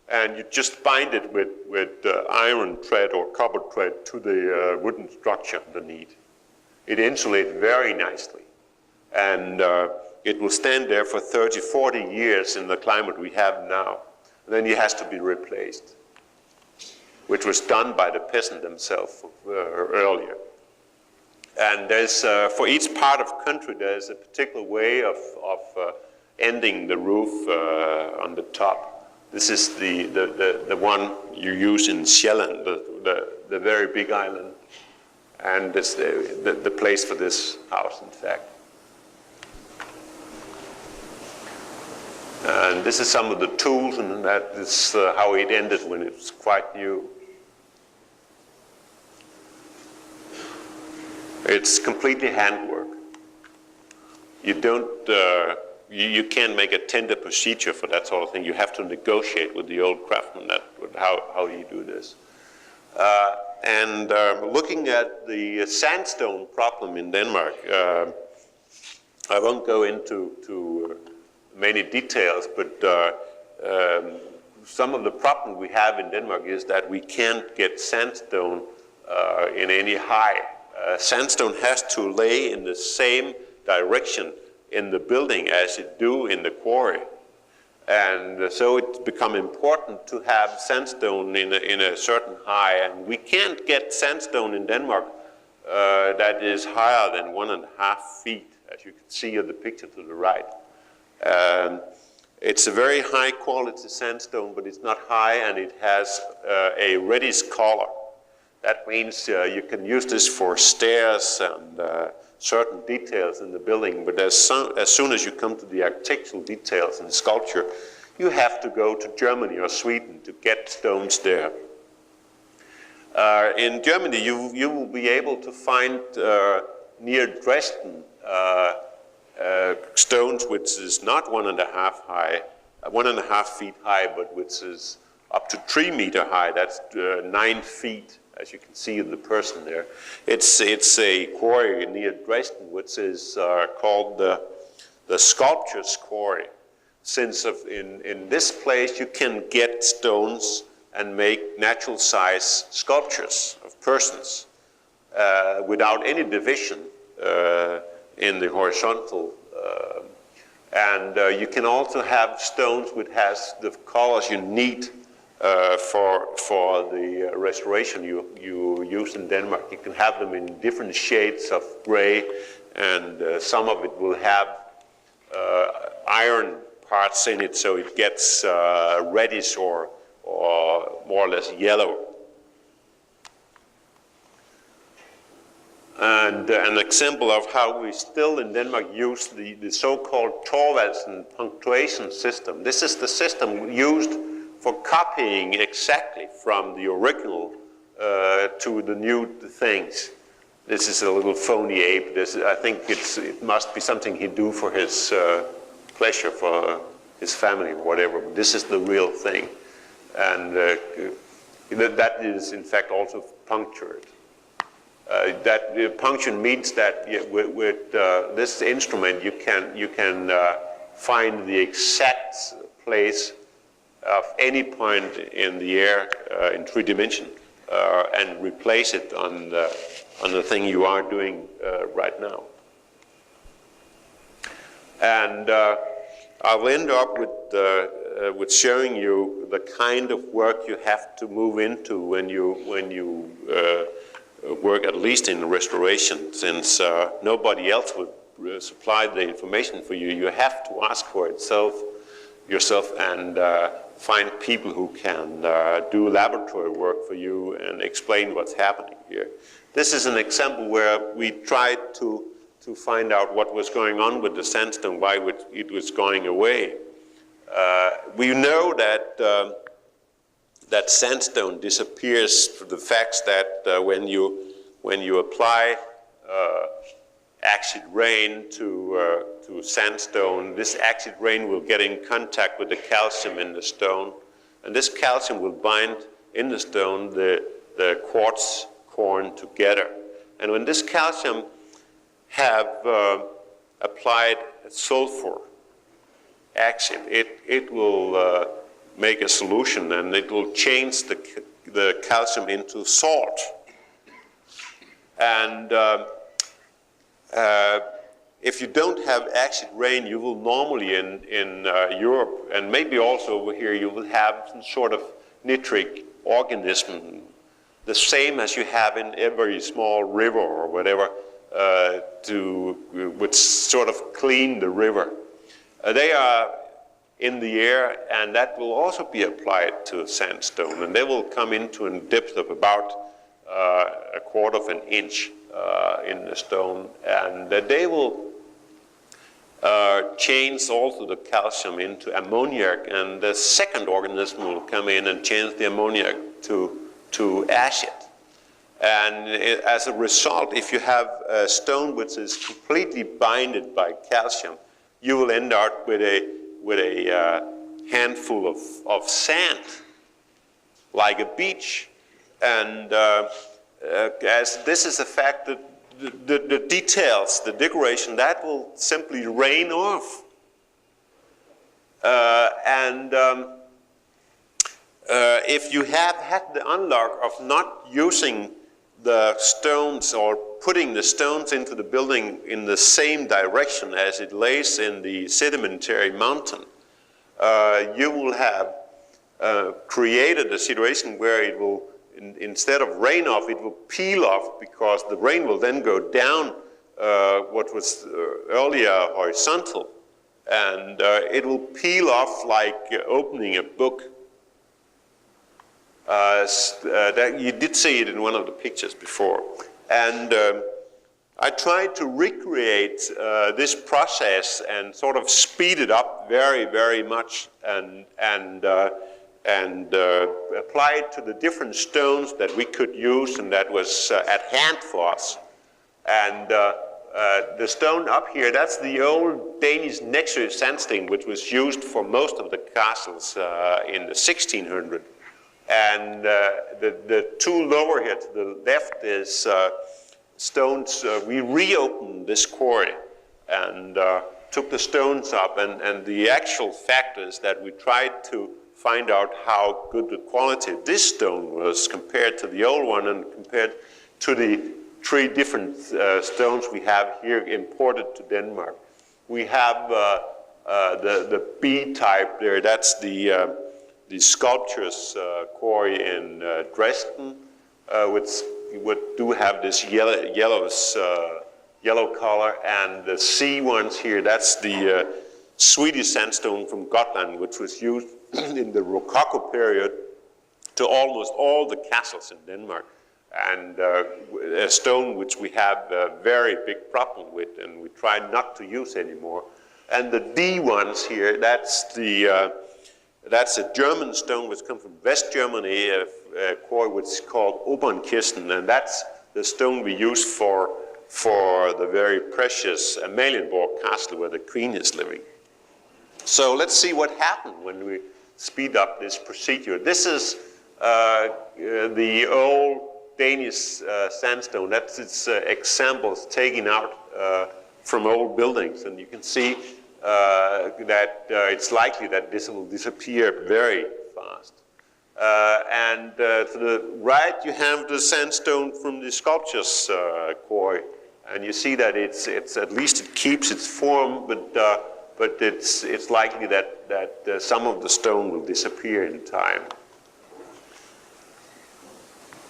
And you just bind it with iron thread or copper thread to the wooden structure underneath. It insulates very nicely. And it will stand there for 30, 40 years in the climate we have now. And then it has to be replaced, which was done by the peasant themselves earlier. And there's, for each part of country, there's a particular way of ending the roof on the top. This is the one you use in Sjælland, the very big island. And it's the place for this house, in fact. And this is some of the tools, and that is how it ended when it was quite new. It's completely handwork. You don't, you can't make a tender procedure for that sort of thing. You have to negotiate with the old craftsman how you do this. Looking at the sandstone problem in Denmark, I won't go into many details, but some of the problem we have in Denmark is that we can't get sandstone in any high. Sandstone has to lay in the same direction in the building as it do in the quarry. And so it's become important to have sandstone in a certain high, and we can't get sandstone in Denmark that is higher than 1.5 feet, as you can see in the picture to the right. It's a very high quality sandstone, but it's not high, and it has a reddish color. That means you can use this for stairs and certain details in the building, but as soon as you come to the architectural details and sculpture, you have to go to Germany or Sweden to get stones there. In Germany, you will be able to find near Dresden stones which is not 1.5 feet high, but which is up to 3 meters high. That's 9 feet. As you can see in the person there. It's a quarry near Dresden, which is called the Sculptures Quarry. Since in this place you can get stones and make natural size sculptures of persons without any division in the horizontal. You can also have stones which has the colors you need for the restoration you use in Denmark. You can have them in different shades of gray, and some of it will have iron parts in it, so it gets reddish or more or less yellow. And an example of how we still in Denmark use the so-called Thorvaldsen punctuation system. This is the system used for copying exactly from the original to the new things. This is a little phony ape. I think it must be something he do for his pleasure, for his family, or whatever. But this is the real thing. And that is, in fact, also punctured. That punction means that with this instrument you can find the exact place of any point in the air in 3 dimensions and replace it on the thing you are doing right now. And I'll end up with showing you the kind of work you have to move into when you work, at least in restoration, since nobody else would supply the information for you. You have to ask for it yourself and find people who can do laboratory work for you and explain what's happening here. This is an example where we tried to find out what was going on with the sandstone, why it was going away. We know that that sandstone disappears through the fact that when you apply acid rain to sandstone, this acid rain will get in contact with the calcium in the stone, and this calcium will bind in the stone the quartz corn together. And when this calcium have applied sulfur acid, it will make a solution, and it will change the calcium into salt. And if you don't have acid rain, you will normally in Europe, and maybe also over here, you will have some sort of nitric organism, the same as you have in every small river or whatever, which sort of clean the river. They are in the air, and that will also be applied to sandstone, and they will come into a depth of about a quarter of an inch in the stone, and they will change also the calcium into ammoniac, and the second organism will come in and change the ammoniac to acid. And as a result, if you have a stone which is completely binded by calcium, you will end up with a handful of sand, like a beach. And as this is a fact that the details, the decoration, that will simply rain off. If you have had the unluck of not using the stones or putting the stones into the building in the same direction as it lays in the sedimentary mountain, you will have created a situation where it will, instead of rain off, it will peel off, because the rain will then go down what was earlier horizontal, and it will peel off like opening a book. That you did see it in one of the pictures before. And I tried to recreate this process and sort of speed it up very, very much, and apply it to the different stones that we could use and that was at hand for us. And the stone up here, that's the old Danish Nexø sandstone, which was used for most of the castles in the 1600s. And the two lower here to the left is stones. We reopened this quarry and took the stones up, and the actual fact is that we tried to find out how good the quality of this stone was compared to the old one and compared to the three different stones we have here imported to Denmark. We have the B type there, that's the sculptures quarry in Dresden, which do have this yellow color, and the C ones here, that's the Swedish sandstone from Gotland, which was used in the Rococo period to almost all the castles in Denmark, and a stone which we have a very big problem with, and we try not to use anymore. And the D ones here, that's a German stone which comes from West Germany, a quarry which is called Obernkisten, and that's the stone we use for the very precious Amalienborg castle where the queen is living. So let's see what happened when we speed up this procedure. This is the old Danish sandstone. That's its examples taken out from old buildings, and you can see that it's likely that this will disappear very fast. And to the right you have the sandstone from the sculptures quarry, and you see that it's at least it keeps its form, but it's likely that some of the stone will disappear in time.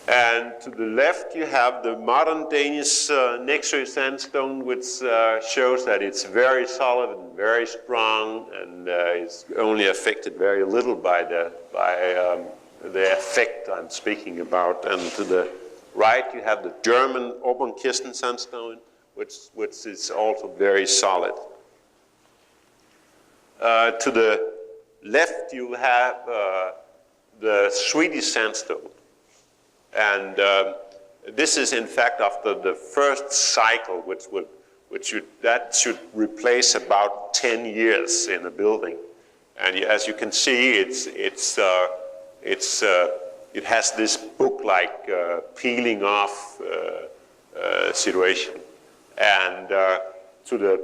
And to the left you have the modern Danish Nexø sandstone, which shows that it's very solid and very strong, and is only affected very little by the effect I'm speaking about. And to the right you have the German Obernkisten sandstone, which is also very solid. To the left you have the Swedish sandstone. And this is, in fact, after the first cycle, that should replace about 10 years in a building. And as you can see, it has this book-like peeling off situation. And to the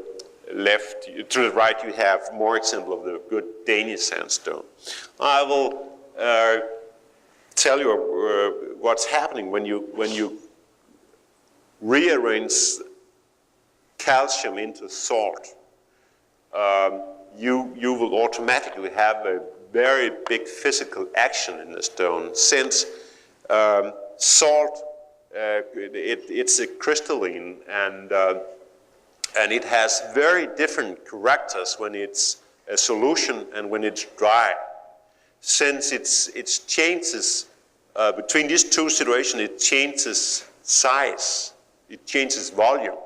left, to the right, you have more example of the good Danish sandstone. I will tell you what's happening when you rearrange calcium into salt. You will automatically have a very big physical action in the stone, since salt, it's a crystalline, and it has very different characters when it's a solution and when it's dry. Since it changes, between these two situations, it changes size, it changes volume.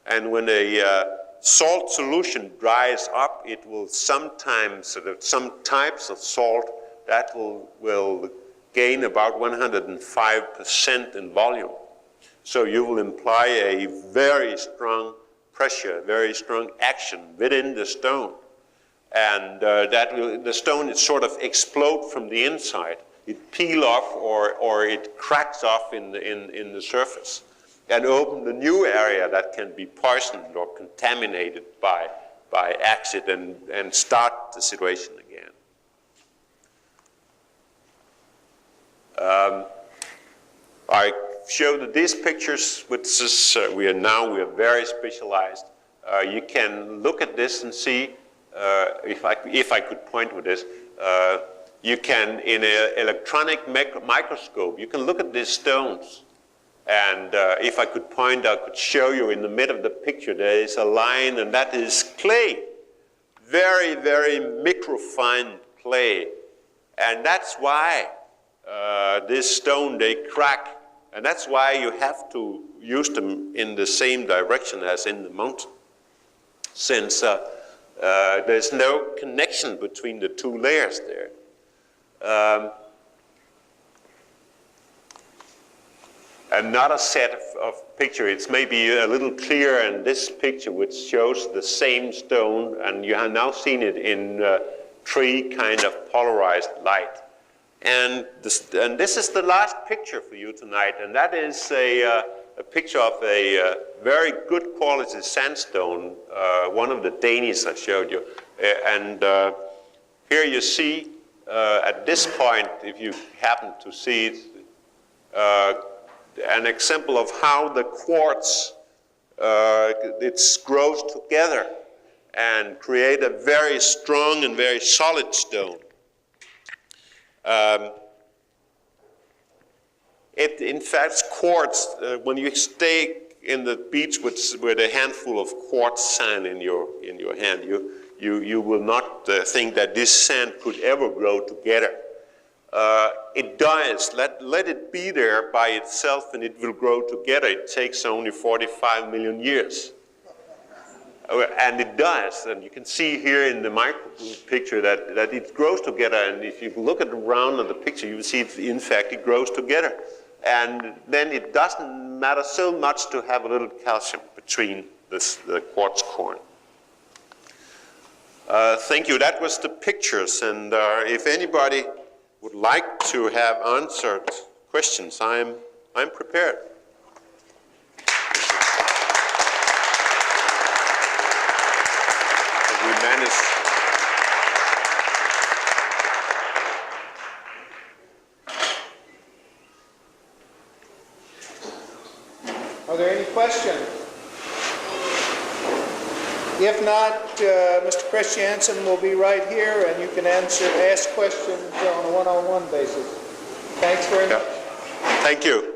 And when a salt solution dries up, it will sometimes, some types of salt, that will gain about 105% in volume. So you will imply a very strong pressure, very strong action within the stone. And the stone is sort of explode from the inside. It peel off or it cracks off in the surface, and open the new area that can be poisoned or contaminated by acid and start the situation again. I showed these pictures, which is, we are very specialized. You can look at this and see, if I could point with this, you can, in an electronic microscope, you can look at these stones. And if I could point, I could show you in the middle of the picture, there is a line, and that is clay. Very, very microfine clay. And that's why this stone, they crack. And that's why you have to use them in the same direction as in the mountain, since there's no connection between the two layers there. Another set of picture, it's maybe a little clearer in this picture, which shows the same stone, and you have now seen it in three kind of polarized light. And this is the last picture for you tonight, and that is a picture of a very good quality sandstone, one of the Danish I showed you. And here you see, at this point, if you happen to see it, an example of how the quartz it grows together and create a very strong and very solid stone. In fact, quartz, when you stay in the beach with a handful of quartz sand in your hand, you will not think that this sand could ever grow together. It does. Let it be there by itself and it will grow together. It takes only 45 million years. And it does. And you can see here in the micro picture that it grows together. And if you look at the round of the picture, you will see, in fact, it grows together. And then it doesn't matter so much to have a little calcium between the quartz core. Thank you. That was the pictures. And if anybody would like to have answered questions, I'm prepared. And we managed. Are there any questions? If not, Mr. Christiansen will be right here, and you can ask questions on a one-on-one basis. Thanks very much. Thank you.